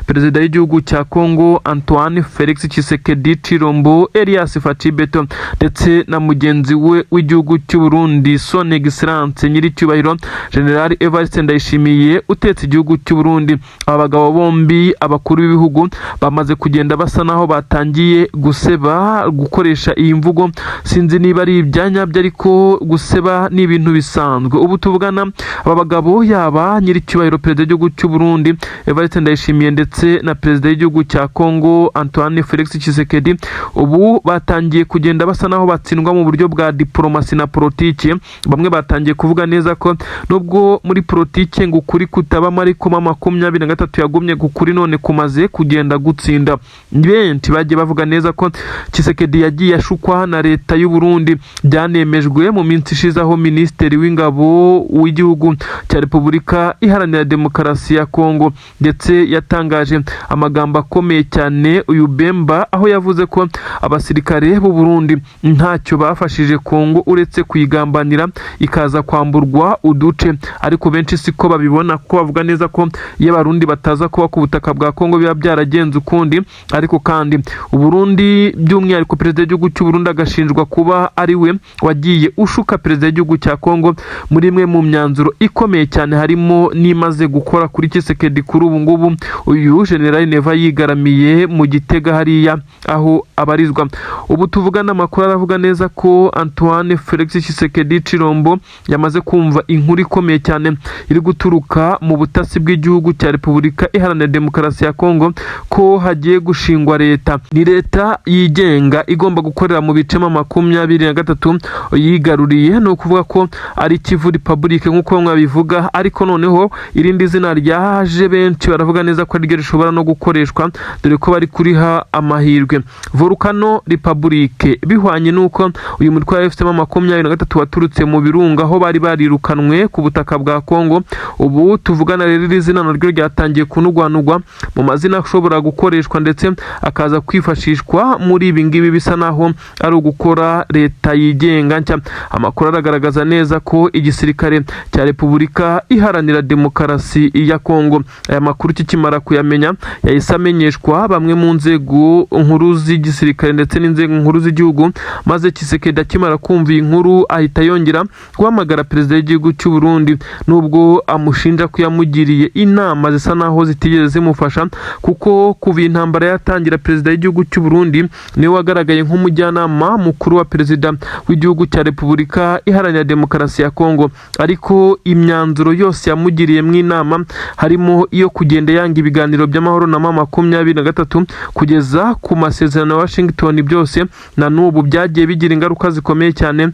[SPEAKER 1] Perezida w'igihugu cya Kongo Antoine Felix Tshisekedi Chilombo Elias Fachibeto ndetse na mugenzi we w'igihugu cy'u Burundi Son Excellence nyiricyubahiro General Evariste Ndayishimiye utetse igihugu cy'u Burundi. Abagabo bombi abakuru b'ibihugu bamaze kugenda basa naho batangiye guseba, gukoresha iyi mvugo sinzi niba ari ibyanyabyo, ariko guseba ni ibintu bisanzwe. Ubu tuvugana aba bagabo yaba nyiricyubahiro perezida w'igihugu cy'u Burundi Evariste Ndayishimiye ndetse na perezida w'igihugu cya Kongo Antoine Felix Tshisekedi ubu batangiye kugenda basa naho batsindwa mu buryo bwa diplomasi na politiki. Bamwe batangiye kuvuga neza ko nubwo muri politiki ngo ukuri kutabamo, ariko M23 yagumye gukuri none kumaze kugenda gutsinda. Benshi bagiye bavuga neza ko Tshisekedi yagiye ashukwa na leta y'u Burundi. Byanemejwe mu minsi ishize aho Minisitiri w'Ingabo w'igihugu cya Repubulika Iharanira Demokarasi ya Kongo ndetse yatangaje amagambo akomeye cyane uyu Bemba, aho yavuze ko abasirikare b'u Burundi ntacyo bafashije Kongo uretse kuyigambanira ikaza kwamburwa uduce. Ariko benshi siko babibona, ko bavuga neza ko iyo Abarundi bataza kuba ku butaka bwa Kongo biba byaragenze ukundi. Ariko kandi u Burundi by'umwihariko perezida w'igihugu cy'u Burundi agashinjwa kuba ari we wagiye ushuka perezida w'igihugu cya Kongo muri imwe mu myanzuro ikomeye cyane, harimo n'imaze gukora kuri Tshisekedi kuri ubu ngubu. Uyu General Neva yigaramiye mu Gitega hariya aho abarizwa. Ubu tuvugana amakuru aravuga neza ko Antoine Felix Tshisekedi Chilombo yamaze kumva inkuru ikomeye cyane iri guturuka mu butasi bw'igihugu cya Repubulika Iharanira Demokarasi ya Kongo ko hagiye gushingwa leta. Ni leta yigenga igomba gukorera mu bice M23 yigaruriye, no kuvuga ko ari Kivu Republic nk'uko bamwe babivuga, ariko noneho irindi zina ryaje benshi baravuga neza ko ryo rishobora no gukoreshwa, dore ko bari kuriha amahirwe Volcano Republic, bihwanye nuko uyu mutwe wa M23 waturutse mu birunga aho bari barirukanwe ku butaka bwa Kongo. Ubu tuvugana rero iri zina naryo ryatangiye kunugwanugwa mu mazina ashobora gukoreshwa ndetse akaza kwifashishwa muri ibi ngibi bisa naho ari ugukora leta yigenga nshya. Amakuru aragaragaza neza ko igisirikare cya Repubulika Iharanira Demokarasi ya Kongo, aya makuru kikimara kuyamenya yahise amenyeshwa bamwe mu nzego nkuru z'igisirikare ndetse n'inzego nkuru z'igihugu, maze Tshisekedi akimara kumva iyi nkuru ahita yongera guhamagara perezida w'igihugu cy'u Burundi, nubwo amushinja ko yamugiriye inama zisa naho zitigeze zimufasha, kuko kuva intambara yatangira perezida w'igihugu cy'u Burundi niwe wagaragaye nk'umujyanama mukuru wa perezida w'igihugu cya Repubulika Iharanira Demokarasi ya Kongo. Ariko imyanzuro yose yamugiriye mu inama harimo iyo kugenda yanga ibiganiro by'amahoro na M23 kugeza ku masezerano ya Washington, byose na n'ubu byagiye bigira ingaruka zikomeye cyane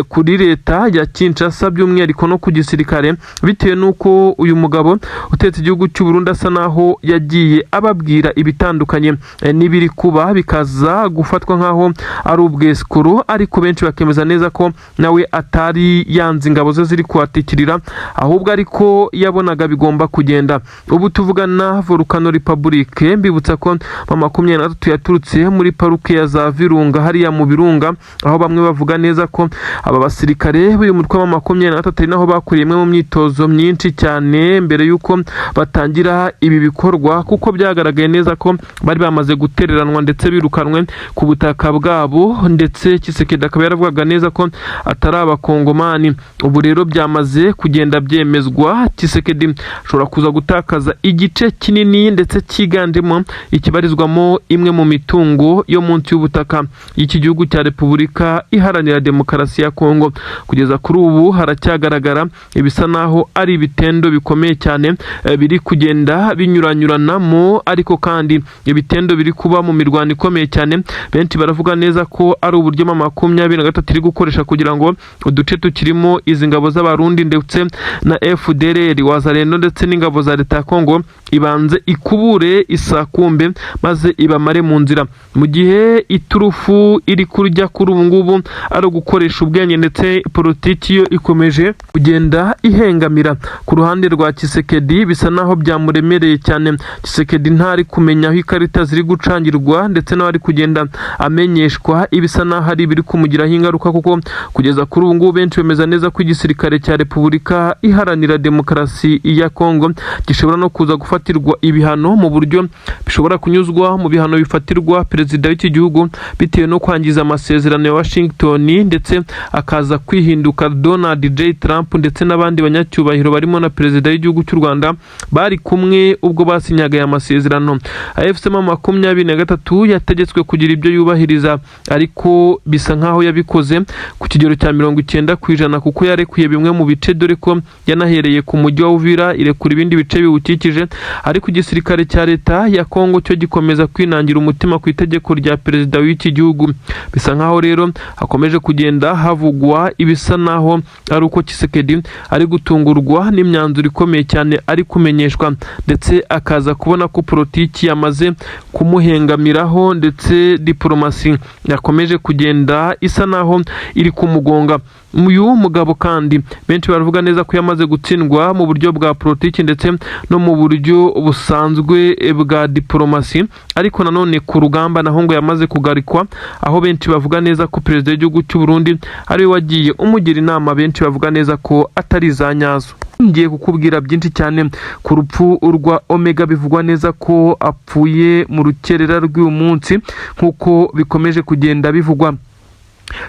[SPEAKER 1] kuri leta ya Kinshasa by'umwihariko no ku gisirikare, bitewe nuko uyu mugabo utetse igihugu cy'u Burundi asa naho yagiye ababwira ibitandukanye n'ibiri kuba bikaza gufatwa nkaho ari ubweskuru. Ariko benshi bakemeza neza ko nawe atari yanze ingabo ze ziri kuhatikirira, ahubwo ariko yabonaga bigomba kugenda. Ubu tuvugana Volcano Republic, mbibutsa ko M23 yaturutse muri paruke ya za Virunga hariya mu birunga, aho bamwe bavuga neza ko aba basirikare b'uyu mutwe wa M23 ari naho bakuriye imwe mu myitozo myinshi cyane mbere yuko batangira ibi bikorwa, kuko byagaragaye neza ko bari bamaze gutereranwa ndetse birukanwe ku butaka bwabo, ndetse Tshisekedi akaba yaravugaga neza ko atari abakongomani. Ubu rero byamaze kugenda byemezwa, Tshisekedi ashobora kuza gutakaza igice kinini ndetse cyiganjemo ikibarizwamo imwe mu mitungo yo munsi y'ubutaka butaka y'iki gihugu cya Repubulika Iharanira Demokarasi ya Kongo. Kugeza kuri ubu haracyagaragara ibisa naho ari ibitendo bikomeye cyane biri kugenda binyuranyuranamo, ariko kandi ibitendo biri kuba mu mirwano ikomeye cyane. Benshi baravuga neza ko ari uburyo M23 iri gukoresha kugira ngo uduce tukirimo izi ngabo z'abarundi ndetse na FDLR Wazalendo ndetse n'ingabo za leta ya Kongo ibanze ikubure isakumbe maze ibamare mu nzira, mu gihe iturufu iri kurya kuri ubu ngubu ari ugukoresha ubwenge ndetse politiki yo ikomeje kugenda ihengamira. Ku ruhande rwa Tshisekedi bisa naho byamuremereye cyane. Tshisekedi ntari kumenya aho ikarita ziri gucangirwa ndetse naho ari kugenda amenyeshwa ibisa naho ari biri kumugiraho ingaruka, kuko kugeza kuri ubu ngubu benshi bemeza neza ko igisirikare cya Repubulika Iharanira Demokarasi ya Kongo gishobora no kuza gufatirwa ibihano mu buryo bishobora kunyuzwa mu bihano bifatirwa perezida w'iki gihugu bitewe no kwangiza amasezerano ya Washington, ndetse akaza kwihinduka Donald J. Trump ndetse n'abandi banyacyubahiro barimo na perezida w'igihugu cy'u Rwanda bari kumwe ubwo basinyaga aya masezerano. AFC-M23 yategetswe kugira ibyo yubahiriza, ariko bisa nkaho yabikoze ku kigero cya 90% kuko yarekuye bimwe mu bice, dore ko yanahereye ku mujyi wa Uvira irekura ibindi bice biwukikije. Ariko igisirikare cya leta ya Kongo cyo gikomeza kwinangira umutima ku itegeko rya perezida w'iki gihugu. Bisa nkaho rero hakomeje kugenda havugwa ibisa naho ari uko Tshisekedi ari gutungurwa n'imyanzuro ikomeye cyane ari kumenyeshwa, ndetse akaza kubona ko politiki yamaze kumuhengamiraho ndetse diplomasi yakomeje kugenda isa naho iri kumugonga. Uyu mugabo kandi benshi baravuga neza ko yamaze gutsindwa mu buryo bwa politiki ndetse no mu buryo busanzwe bwa diplomasi, ariko nanone ku rugamba naho ngo yamaze kugarikwa, aho benshi bavuga neza ko perezida w'igihugu cy'u Burundi ari we wagiye umugira inama. Benshi bavuga neza ko atari za nyazo. Ngiye kukubwira byinshi cyane ku rupfu rwa Omega. Bivugwa neza ko apfuye mu rukerera rw'uyu munsi nk'uko bikomeje kugenda bivugwa.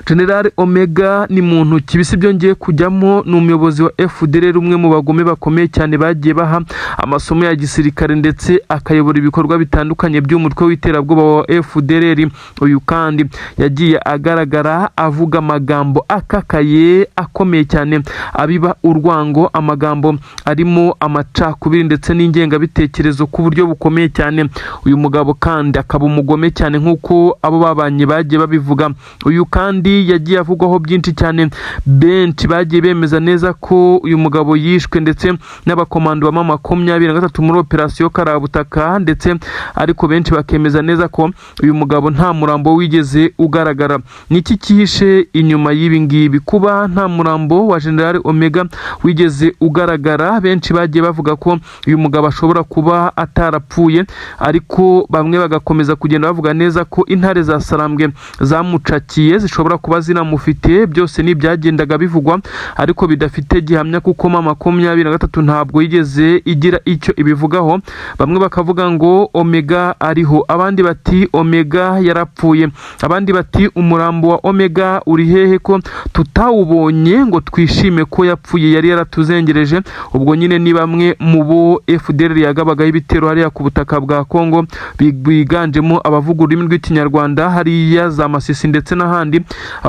[SPEAKER 1] General Omega ni muntu kibisi byongeye kujyamo, ni umuyobozi wa FDLR, umwe mu bagome bakomeye cyane bagiye baha amasomo ya gisirikare ndetse akayobora ibikorwa bitandukanye by'umutwe w'iterabwoba wa FDLR. Uyu kandi yagiye agaragara avuga amagambo akakaye akomeye cyane abiba urwango, amagambo arimo amacakubiri ndetse n'ingengabitekerezo ku buryo bukomeye cyane. Uyu mugabo kandi akaba umugome cyane nk'uko abo babanye bagiye babivuga. Uyu kandi yagiye avugwaho byinshi cyane, benshi bagiye bemeza neza ko uyu mugabo yishwe ndetse n'abakomando ba M23 muri operasiyo Karabutaka, ndetse ariko benshi bakemeza neza ko uyu mugabo nta murambo wigeze ugaragara. Niki kihishe inyuma y'ibi ngibi kuba nta murambo wa General Omega wigeze ugaragara? Benshi bagiye bavuga ko uyu mugabo ashobora kuba atarapfuye, ariko bamwe bagakomeza kugenda bavuga neza ko intare za Sarambwe zamucakiye zishobora kuba zinamufite. Byose ni byagendaga bivugwa ariko bidafite gihamya, kuko M23 ntabwo yigeze igira icyo ibivugaho. Bamwe bakavuga ngo Omega ariho, abandi bati Omega yarapfuye, abandi bati umurambo wa Omega uri hehe ko tutawubonye ngo twishime ko yapfuye, yari yaratuzengereje. Ubwo nyine ni bamwe mu bo FDLR yagabagaho ibitero hariya ku butaka bwa Kongo, biganjemo abavuga ururimi rw'ikinyarwanda hariya za Masisi ndetse n'ahandi.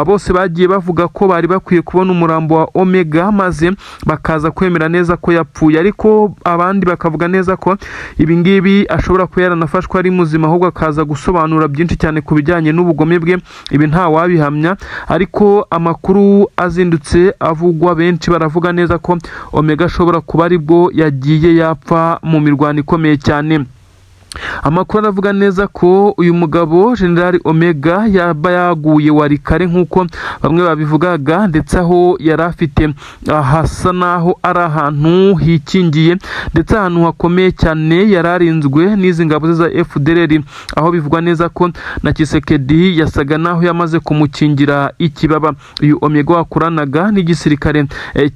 [SPEAKER 1] Bose bagiye bavuga ko bari bakwiye kubona umurambo wa Omega maze bakaza kwemera neza ko yapfuye, ariko abandi bakavuga neza ko ibi ngibi ashobora kuba yaranafashwe ari muzima, ahubwo akaza gusobanura byinshi cyane ku bijyanye n'ubugome bwe. Ibi nta wabihamya, ariko amakuru azindutse avugwa, benshi baravuga neza ko Omega ashobora kuba aribwo yagiye yapfa mu mirwano ikomeye cyane. Amakuru aravuga neza ko uyu mugabo General Omega yaba yaguye warikare nk'uko bamwe babivugaga, ndetse aho yari afite hasa naho ari ahantu hikingiye ndetse ahantu hakomeye cyane, yararinzwe n'izi ngabo za FDLR, aho bivugwa neza ko na Tshisekedi yasaga naho yamaze kumukingira ikibaba. Uyu Omega wakoranaga n'igisirikare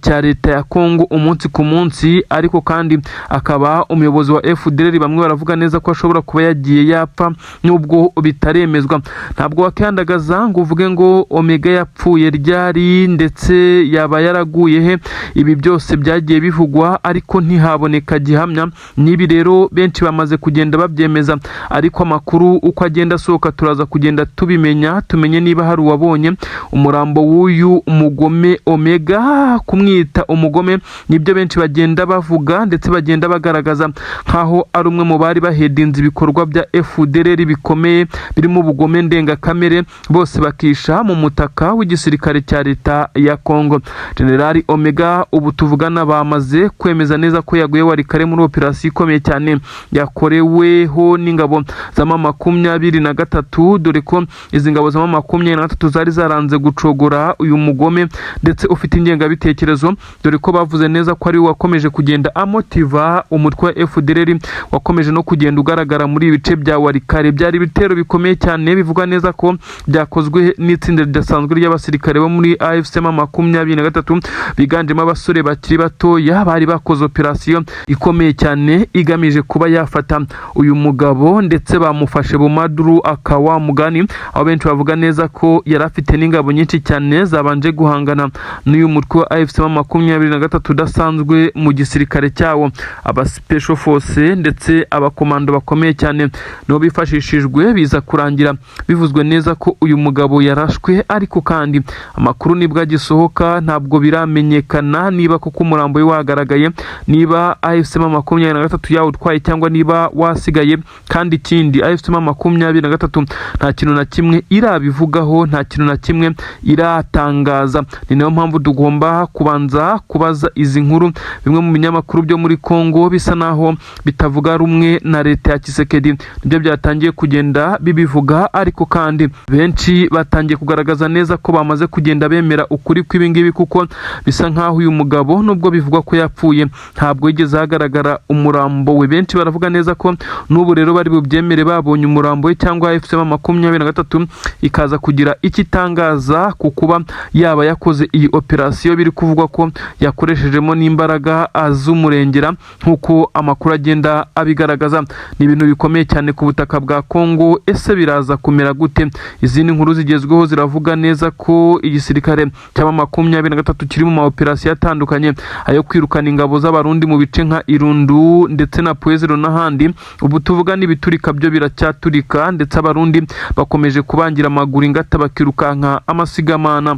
[SPEAKER 1] cya leta ya Kongo umunsi ku munsi, ariko kandi akaba umuyobozi wa FDLR. Bamwe baravuga neza ko ashobora kuba yagiye yapfa nubwo bitaremezwa. Ntabwo wakihandagaza ngo uvuge ngo Omega yapfuye ryari ndetse yaba yaraguye he. Ibi byose byagiye bivugwa ariko ntihaboneka gihamya. Nibi rero benshi bamaze kugenda babyemeza, ariko amakuru uko agenda asohoka turaza kugenda tubimenya, tumenye niba hari uwabonye umurambo w'uyu mugome Omega. Kumwita umugome nibyo benshi bagenda bavuga ndetse bagenda bagaragaza nkaho ari umwe mu bari bahedinze ibikorwa bya FDLR bikomeye birimo ubugome ndengakamere, bose bakisha mu mutaka w'igisirikare cya leta ya Kongo. General Omega ubu tuvugana bamaze kwemeza neza ko yaguye warikare muri operasiyo ikomeye cyane yakoreweho n'ingabo za M23, dore ko izi ngabo za M23 zari zaranze gucogora uyu mugome ndetse ufite ingengabitekerezo, dore ko bavuze neza ko ari wakomeje kugenda amotiva umutwe wa FDLR wakomeje no kugenda ugaragara muri ibice bya warikare. Byari ibitero bikomeye cyane bivuga neza ko byakozwe n'itsinda ridasanzwe ry'abasirikare bo muri AFC M23 biganjemo abasore bakiri batoya bari bakoze operasiyo ikomeye cyane igamije kuba yafata uyu mugabo, ndetse bamufashe Bumaduru akawa mugani, aho benshi bavuga neza ko yari afite n'ingabo nyinshi cyane zabanje guhangana n'uyu mutwe wa AFC M23 udasanzwe mu gisirikare cyawo. Aba special force ndetse abakomando bakomeye cyane no bifashishijwe, biza kurangira bivuzwe neza ko uyu mugabo yarashwe, ariko kandi amakuru nibwo agisohoka ntabwo biramenyekana niba koko umurambo we wagaragaye, niba AFC M23 yawutwaye cyangwa niba wasigaye. Kandi ikindi AFC M23 nta kintu na kimwe irabivugaho, nta kintu na kimwe iratangaza. Ni nayo mpamvu tugomba kubanza kubaza izi nkuru bimwe mu binyamakuru byo muri Kongo bisa naho bitavuga rumwe na leta ya Tshisekedi, nibyo byatangiye kugenda bibivuga, ariko kandi benshi batangiye kugaragaza neza ko bamaze kugenda bemera ukuri kw'ibingibi, kuko bisa nkaho uyu mugabo nubwo bivugwa ko yapfuye ntabwo yigeze hagaragara umurambo we. Benshi baravuga neza ko n'ubu rero bari bubyemere babonye umurambo we, cyangwa AFC M23 ikaza kugira ikitangaza ku kuba yaba yakoze iyi operasiyo biri kuvugwa ko yakoreshejemo n'imbaraga z'umurengera nk'uko amakuru agenda abigaragaza. Ni ibintu bikomeye cyane ku butaka bwa Kongo. Ese biraza kumera gute? Izindi nkuru zigezweho ziravuga neza ko igisirikare cya M23 kiri mu ma operasiyo atandukanye, ayo kwirukana ingabo z'abarundi mu bice nka Irundu ndetse na Pwezero n'ahandi. Ubu tuvuga n'ibiturika byo biracyaturika, ndetse abarundi bakomeje kubangira amaguru ingata bakirukanka amasigamana.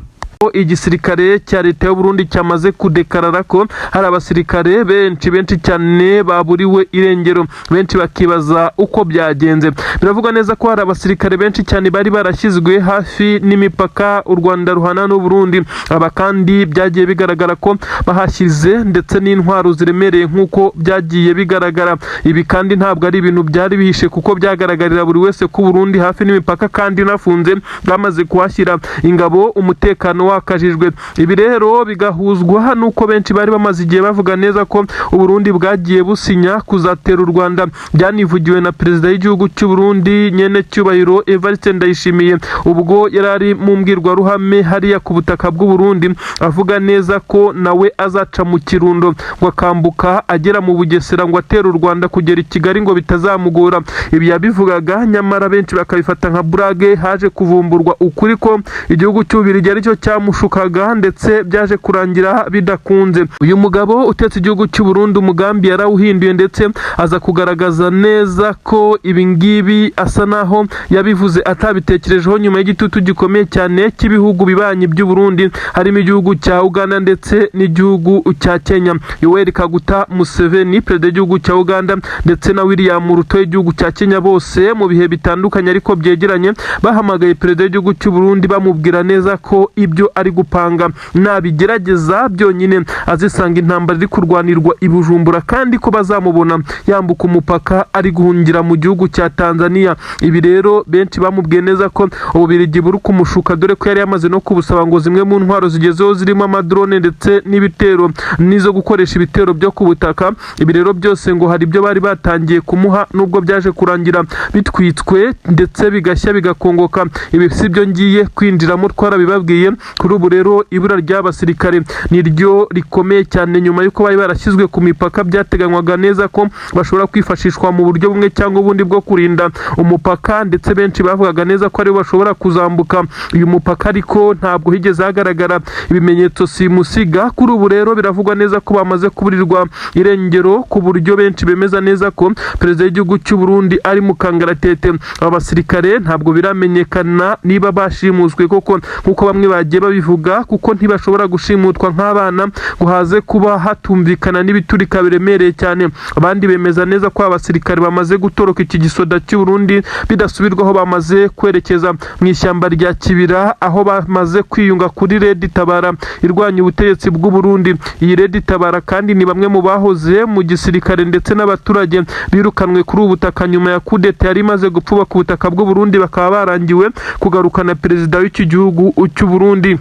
[SPEAKER 1] Igisirikare cya leta y'u Burundi cyamaze kudekarara ko hari abasirikare benshi cyane baburiwe irengero. Benshi bakibaza uko byagenze. Biravuga neza ko hari abasirikare benshi cyane bari barashyizwe hafi n'imipaka u Rwanda ruhana n'u Burundi. Aba kandi byagiye bigaragara ko bahashyize ndetse n'intwaro ziremereye nk'uko byagiye bigaragara. Ibi kandi ntabwo ari ibintu byari bihishe, kuko byagaragarira buri wese ko Burundi hafi n'imipaka kandi nafunze bamaze kuhashyira ingabo, umutekano wakajijwe. Ibi rero bigahuzwa nuko benshi bari bamaze igihe bavuga neza ko Uburundi bwagiye businya kuzatera u Rwanda. Byanivugiwe na perezida w'igihugu cy'u Burundi nyene cyubahiro Evariste Ndayishimiye ubwo yarari mu mbwirwaruhame hariya ku butaka bw'u Burundi, avuga neza ko nawe azaca mu Kirundo ngo akambuka agera mu Bugesera ngo atera u Rwanda kugera i Kigali ngo bitazamugora. Ibi yabivugaga, nyamara benshi bakabifata nka burage. Haje kuvumburwa ukuri ko igihugu cy'Ububiligi ari cyo cyamushukaga, ndetse byaje kurangira bidakunze. Uyu mugabo utetse igihugu cy'u Burundi umugambi yarawuhinduye, ndetse aza kugaragaza neza ko ibingibi asa naho yabivuze atabitekerejeho nyuma y'igitutu gikomeye cyane cy'ibihugu bibanyi by'u Burundi, harimo igihugu cya Uganda ndetse n'igihugu cya Kenya. Yoweri Kaguta Museveni perezida w'igihugu cya Uganda ndetse na William Ruto w'igihugu cya Kenya, bose mu bihe bitandukanye ariko byegeranye bahamagaye perezida w'igihugu cy'u Burundi bamubwira neza ko ibyo ari gupanga nabigerageza byonyine azisanga intambara iri kurwanirwa i Bujumbura, kandi ko bazamubona yambuka umupaka ari guhungira mu gihugu cya Tanzania. Ibi rero benshi bamubwiye neza ko Ububiligi buri kumushuka, dore ko yari yamaze no kubusaba ngo zimwe mu ntwaro zigezeho zirimo amadrone ndetse n'ibitero nizo gukoresha ibitero byo ku butaka. Ibi rero byose ngo hari ibyo bari batangiye kumuha, nubwo byaje kurangira bitwitswe ndetse bigashya bigakongoka. Ibi si byo ngiye kwinjiramo, twarabibabwiye kuri ubu rero ibura ry'abasirikare niryo rikomeye cyane nyuma y'uko bari barashyizwe ku mipaka byateganywaga neza ko bashobora kwifashishwa mu buryo bumwe cyangwa ubundi bwo kurinda umupaka, ndetse benshi bavugaga neza ko aribo bashobora kuzambuka uyu mupaka, ariko ntabwo higeze hagaragara ibimenyetso simusiga. Kuri ubu rero biravugwa neza ko bamaze kuburirwa irengero, ku buryo benshi bemeza neza ko perezida w'igihugu cy'u Burundi ari mu kangaratete. Aba basirikare ntabwo biramenyekana niba bashimuswe koko nkuko bamwe bagiye babivuga, kuko ntibashobora gushimutwa nk'abana ngo haze kuba hatumvikana n'ibiturika biremereye cyane. Abandi bemeza neza ko abasirikare bamaze gutoroka iki gisoda cy'u Burundi bidasubirwaho, bamaze kwerekeza mu ishyamba rya Kibira, aho bamaze kwiyunga kuri Red Tabara irwanya ubutegetsi bw'u Burundi. Iyi Red Tabara kandi ni bamwe mu bahoze mu gisirikare ndetse n'abaturage birukanwe kuri ubu butaka nyuma ya kudeta yari imaze gupfuba ku butaka bw'u Burundi, bakaba barangiwe kugarukana perezida w'iki gihugu cy'u Burundi.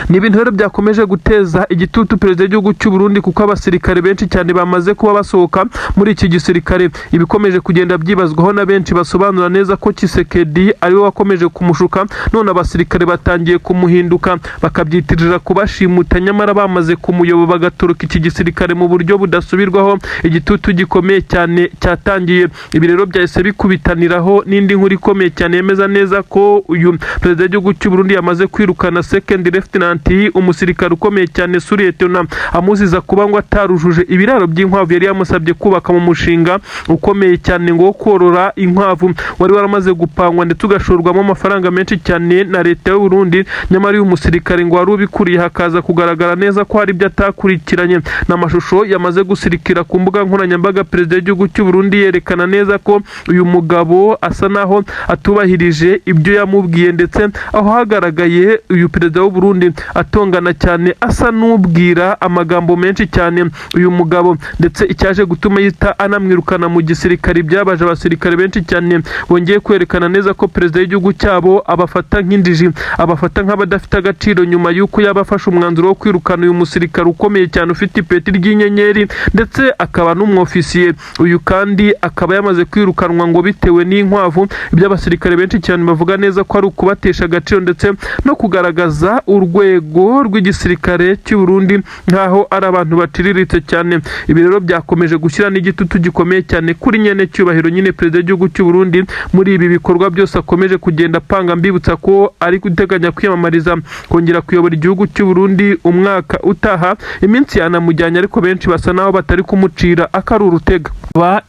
[SPEAKER 1] Ni ibintu rero byakomeje guteza igitutu perezida w'igihugu cy'u Burundi, kuko abasirikare benshi cyane bamaze kuba basohoka muri iki gisirikare. Ibikomeje kugenda byibazwaho na benshi basobanura neza ko Tshisekedi ariwe wakomeje kumushuka, none abasirikare batangiye kumuhinduka bakabyitirira kubashimuta, nyamara bamaze kumuyoba bagatoroka iki gisirikare mu buryo budasubirwaho. Igitutu gikomeye cyane cyatangiye. Ibi rero byahise bikubitaniraho n'indi nkuru ikomeye cyane yemeza neza ko uyu perezida w'igihugu cy'u Burundi yamaze kwirukana second lieutenant, umusirikare ukomeye cyane Suretona, amuziza kuba ngo atarujuje ibiraro by'inkwavu yari yamusabye kubaka mu mushinga ukomeye cyane ngo korora inkwavu wari waramaze gupangwa ndetse ugashorwamo amafaranga menshi cyane na leta y'u Burundi. Nyamara uyu musirikare ngo wari ubikuriye hakaza kugaragara neza ko hari ibyo atakurikiranye. N'amashusho yamaze gusirikira ku mbuga nkoranyambaga perezida w'igihugu cy'u Burundi yerekana neza ko uyu mugabo asa naho atubahirije ibyo yamubwiye, ndetse aho hagaragaye uyu perezida w'u Burundi atongana cyane, asa n'ubwira amagambo menshi cyane uyu mugabo, ndetse icyaje gutuma yita anamwirukana mu gisirikare byabaje abasirikare benshi cyane bongeye kwerekana neza ko perezida w'igihugu cyabo abafata nk'indiji, abafata nk'abadafite agaciro, nyuma y'uko yabafashe umwanzuro wo kwirukana uyu musirikare ukomeye cyane ufite ipeti ry'inyenyeri ndetse akaba n'umwofisiye. Uyu kandi akaba yamaze kwirukanwa ngo bitewe n'inkwavu. Ibyo abasirikare benshi cyane bavuga neza ko ari ukubatesha agaciro ndetse no kugaragaza urwego rw'igisirikare cy'u Burundi nkaho ari abantu baciriritse cyane. Ibi rero byakomeje gushyira n'igitutu gikomeye cyane kuri nyene cyubahiro nyine perezida w'igihugu cy'u Burundi muri ibi bikorwa byose akomeje kugenda apanga. Mbibutsa ko ari guteganya kwiyamamariza kongera kuyobora igihugu cy'u Burundi umwaka utaha. Iminsi yanamujyanye, ariko benshi basa naho batari kumucira akaruru tega.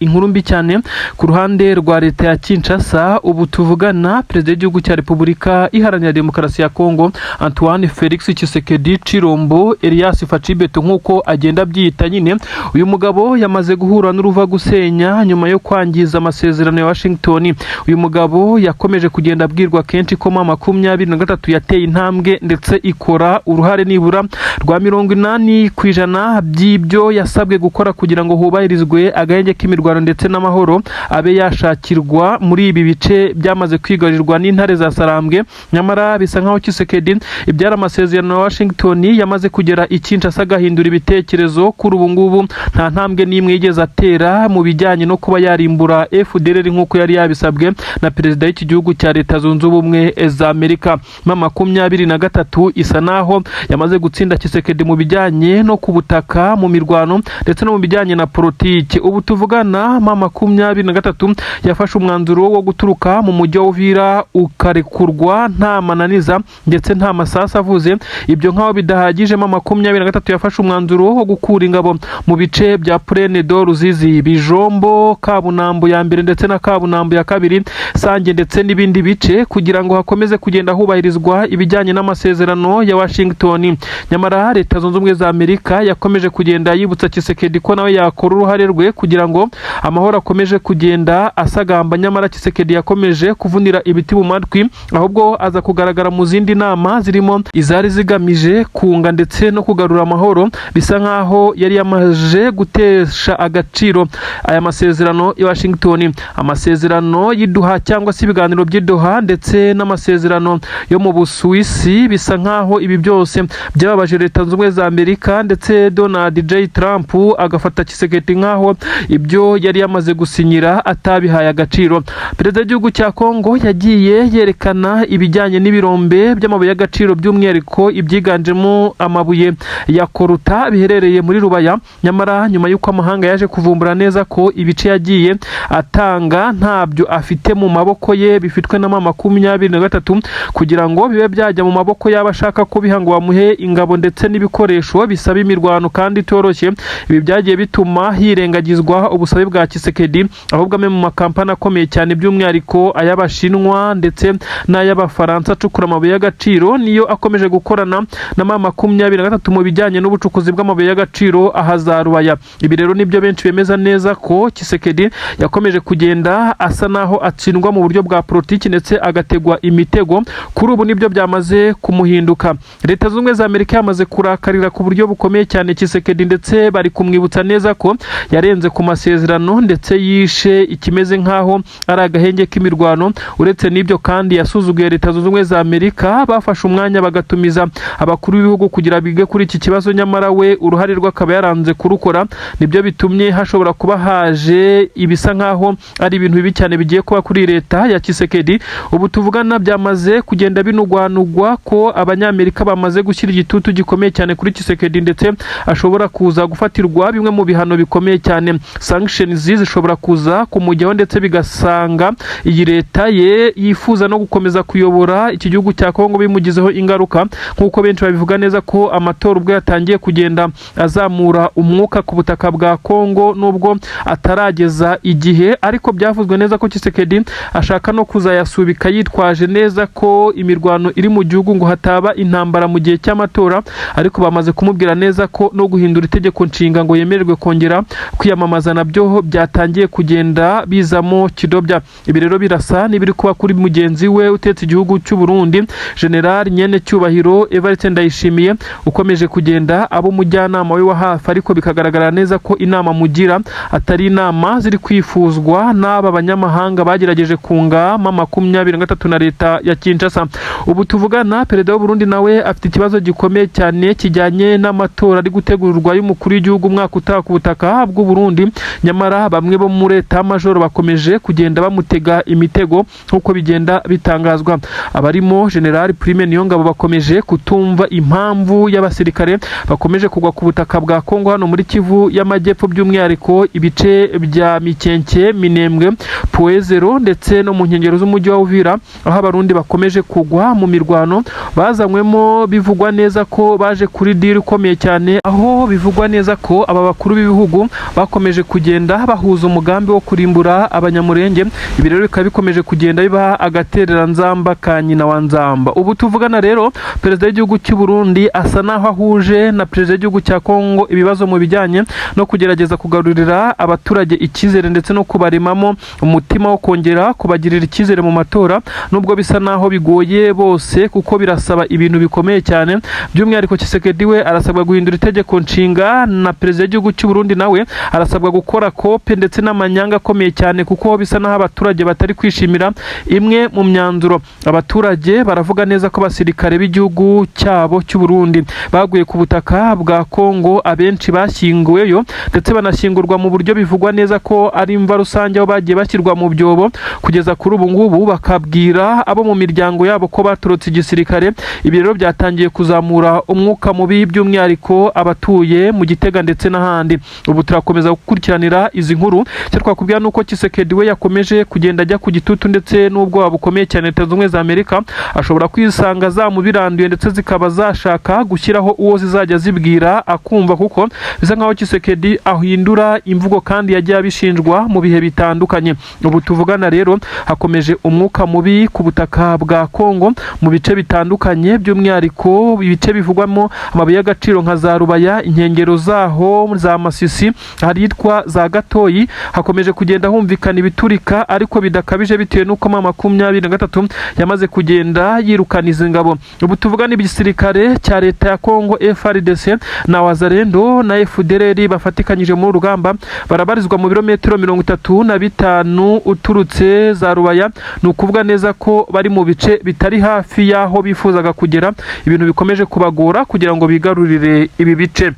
[SPEAKER 1] Inkuru mbi cyane ku ruhande rwa leta ya Kinshasa. Ubu tuvugana perezida w'igihugu cya Repubulika Iharanira Demokarasi ya Kongo Antoine Felix Tshisekedi Chilombo Elias Facibeto nk'uko agenda abyita nyine, uyu mugabo yamaze guhura n'uruva gusenya nyuma yo kwangiza amasezerano ya Washington. Uyu mugabo yakomeje kugenda abwirwa kenshi ko M23 yateye intambwe ndetse ikora uruhare nibura rwa 80% by'ibyo yasabwe gukora kugira ngo hubahirizwe agahenge k'imirwano ndetse n'amahoro abe yashakirwa muri ibi bice byamaze kwigarirwa n'intare za Sarambwe. Nyamara bisa nkaho Tshisekedi ibyara amasezerano ya Washington yamaze kugera i Kinshasa agahindura ibitekerezo. Kuri ubu ngubu nta ntambwe n'imwe yigeze atera mu bijyanye no kuba yarimbura FDLR nk'uko yari yabisabwe na perezida w'iki gihugu cya Leta Zunze Ubumwe za Amerika. M23 isa naho yamaze gutsinda Tshisekedi mu bijyanye no ku butaka, mu mirwano ndetse no mu bijyanye na politiki. Ubu tuvugana M23 yafashe umwanzuro wo guturuka mu mujyi wa Uvira ukarekurwa nta mananiza ndetse nta masasa avuze. Ibyo nkaho bidahagije, M23 yafashe umwanzuro wo gukura ingabo mu bice bya Plaine de Ruzizi, Bijombo, Kabunambo ya mbere ndetse na Kabunambo ya kabiri, Sange ndetse n'ibindi bice kugira ngo hakomeze kugenda hubahirizwa ibijyanye n'amasezerano ya Washington. Nyamara Leta Zunze Ubumwe za Amerika yakomeje kugenda yibutsa Tshisekedi ko nawe yakora uruhare rwe kugira ngo amahoro akomeje kugenda asagamba. Nyamara Tshisekedi yakomeje kuvunira ibiti mu matwi, ahubwo aza kugaragara mu zindi nama zirimo izari zigamije kunga ndetse no kugarura amahoro. Bisa nkaho yari yamaje gutesha agaciro aya masezerano ya Washington, amasezerano y'Idoha cyangwa se ibiganiro by'Idoha ndetse n'amasezerano yo mu Busuwisi. Bisa nkaho ibi byose byababaje Leta Zunze Ubumwe za Amerika ndetse Donald J Trump agafata Tshisekedi nkaho ibyo yari yamaze gusinyira atabihaye agaciro. Perezida w'igihugu cya Kongo yagiye yerekana ibijyanye n'ibirombe by'amabuye y'agaciro by'umwihariko ibyiganjemo amabuye ya koruta biherereye muri Rubaya, nyamara nyuma y'uko amahanga yaje kuvumbura neza ko ibice yagiye atanga ntabyo afite mu maboko ye bifitwe na M23 kugira ngo bibe byajya mu maboko y'abashaka ko bihango bamuhe ingabo ndetse n'ibikoresho bisaba imirwano kandi itoroshye. Ibi byagiye bituma hirengagizwa ubusabe bwa Tshisekedi, ahubwo amwe mu makampani akomeye cyane by'umwihariko ay'Abashinwa ndetse n'ay'Abafaransa acukura amabuye y'agaciro niyo akomeje gukorana na M23 mu bijyanye n'ubucukuzi bw'amabuye y'agaciro ahaza Rubaya. Ibi rero nibyo benshi bemeza neza ko Tshisekedi yakomeje kugenda asa naho atsindwa mu buryo bwa politiki ndetse agategwa imitego. Kuri ubu nibyo byamaze kumuhinduka. Leta z'Ubumwe za Amerika yamaze kurakarira ku buryo bukomeye cyane Tshisekedi ndetse bari kumwibutsa neza ko yarenze ku masezerano ndetse yishe ikimeze nkaho ari agahenge k'imirwano. Uretse n'ibyo kandi yasuzuguye Leta z'Ubumwe za Amerika bafashe umwanya bagatumiza abakuru b'ibihugu kugira bige kuri iki kibazo, nyamara we uruhare rwe akaba yaranze kurukora. Nibyo bitumye hashobora kuba haje ibisa nkaho ari ibintu bibi cyane bigiye kuba kuri leta ya Tshisekedi. Ubu tuvugana byamaze kugenda binugwanugwa ko Abanyamerika bamaze gushyira igitutu gikomeye cyane kuri Tshisekedi ndetse ashobora kuza gufatirwa bimwe mu bihano bikomeye cyane. Sanctions zishobora kuza kumujyaho ndetse bigasanga iyi leta ye yifuza no gukomeza kuyobora iki gihugu cya Kongo bimugizeho ingaruka, nk'uko benshi babivuga neza ko amatora ubwo yatangiye kugenda azamura umwuka ku butaka bwa Kongo nubwo atarageza igihe, ariko byavuzwe neza ko Tshisekedi ashaka no kuzayasubika yitwaje neza ko imirwano iri mu gihugu ngo hataba intambara mu gihe cy'amatora, ariko bamaze kumubwira neza ko no guhindura itegeko nshinga ngo yemererwe kongera kwiyamamaza nabyo byatangiye kugenda bizamo kidobya. Ibi rero birasa n'ibiri kuba kuri mugenzi we utetse igihugu cy'u Burundi General Nyene Cyubahiro Evariste Ndayishimiye, ukomeje kugenda abo mujyanama we wa hafi, ariko bikagaragara neza ko inama mugira atari inama ziri kwifuzwa n'aba banyamahanga bagerageje kunga M23 na leta ya Kinshasa. Ubu tuvugana Perezida w'u Burundi nawe afite ikibazo gikomeye cyane kijyanye n'amatora ari gutegurwa y'umukuru w'igihugu umwaka utaha ku butaka bw'u Burundi, nyamara bamwe bo muri leta majoro bakomeje kugenda bamutega imitego nk'uko bigenda bitangazwa. Abarimo General Prime Niyongabo bakomeje kutumva impamvu y'abasirikare bakomeje kugwa ku butaka bwa Kongo hano muri Kivu y'Amajyepfo, by'umwihariko ibice bya Mikenke, Minembwe, Poezero ndetse no mu nkengero z'umujyi wa Uvira, aho abarundi bakomeje kugwa mu mirwano bazanywemo. Bivugwa neza ko baje kuri deal ikomeye cyane, aho bivugwa neza ko aba bakuru b'ibihugu bakomeje kugenda bahuza umugambi wo kurimbura abanyamurenge. Ibi rero bikaba bikomeje kugenda biba agaterera nzamba ka nyina wa nzamba. Ubu tuvugana rero Perezida w'igihugu cy'u Burundi asa naho ahuje na Perezida w'igihugu cya Kongo ibibazo mu bijyanye no kugerageza kugarurira abaturage icyizere ndetse no kubaremamo umutima wo kongera kubagirira icyizere mu matora, nubwo bisa naho bigoye bose kuko birasaba ibintu bikomeye cyane. By'umwihariko Tshisekedi we arasabwa guhindura itegeko nshinga na Perezida w'igihugu cy'u Burundi nawe arasabwa gukora kope ndetse n'amanyanga akomeye cyane, kuko bisa naho abaturage batari kwishimira imwe mu myanzuro. Abaturage baravuga neza ko abasirikare b'igihugu cyabo cy'u Burundi baguye ku butaka bwa Kongo, abenshi bashyinguweyo ndetse banashyingurwa mu buryo bivugwa neza ko ari imva rusange, aho bagiye bashyirwa mu byobo. Kugeza kuri ubu ngubu bakabwira abo mu miryango yabo ko baturutse igisirikare. Ibi rero byatangiye kuzamura umwuka mubi, by'umwihariko abatuye mu Gitega ndetse n'ahandi. Ubu turakomeza gukurikiranira izi nkuru. Cyo twakubwira nuko Tshisekedi we yakomeje kugenda ajya ku gitutu ndetse n'ubwoba bukomeye cyane Leta z'Ubumwe za Amerika ashobora kwisanga zamubiranduye ndetse zikaba zashaka gushyiraho uwo zizajya zibwira akumva, kuko bisa nkaho Tshisekedi ahindura imvugo kandi yagiye abishinjwa mu bihe bitandukanye. Ubu tuvugana rero hakomeje umwuka mubi ku butaka bwa Kongo mu bice bitandukanye, by'umwihariko ibice bivugwamo amabuye y'agaciro nka za Rubaya, inkengero zaho za Masisi, haritwa za Gatoyi. Hakomeje kugenda humvikana ibiturika ariko bidakabije bitewe n'uko M23 yamaze kugenda yirukana izi ngabo. Ubu tuvugana igisirikare cya leta ya Kongo FARDC na Wazalendo na FDLR bafatikanyije mu rugamba barabarizwa mu birometero 35 uturutse za Rubaya. Ni ukuvuga neza ko bari mu bice bitari hafi y'aho bifuzaga kugera. Ibintu bikomeje kubagora kugira ngo bigarurire ibi bice.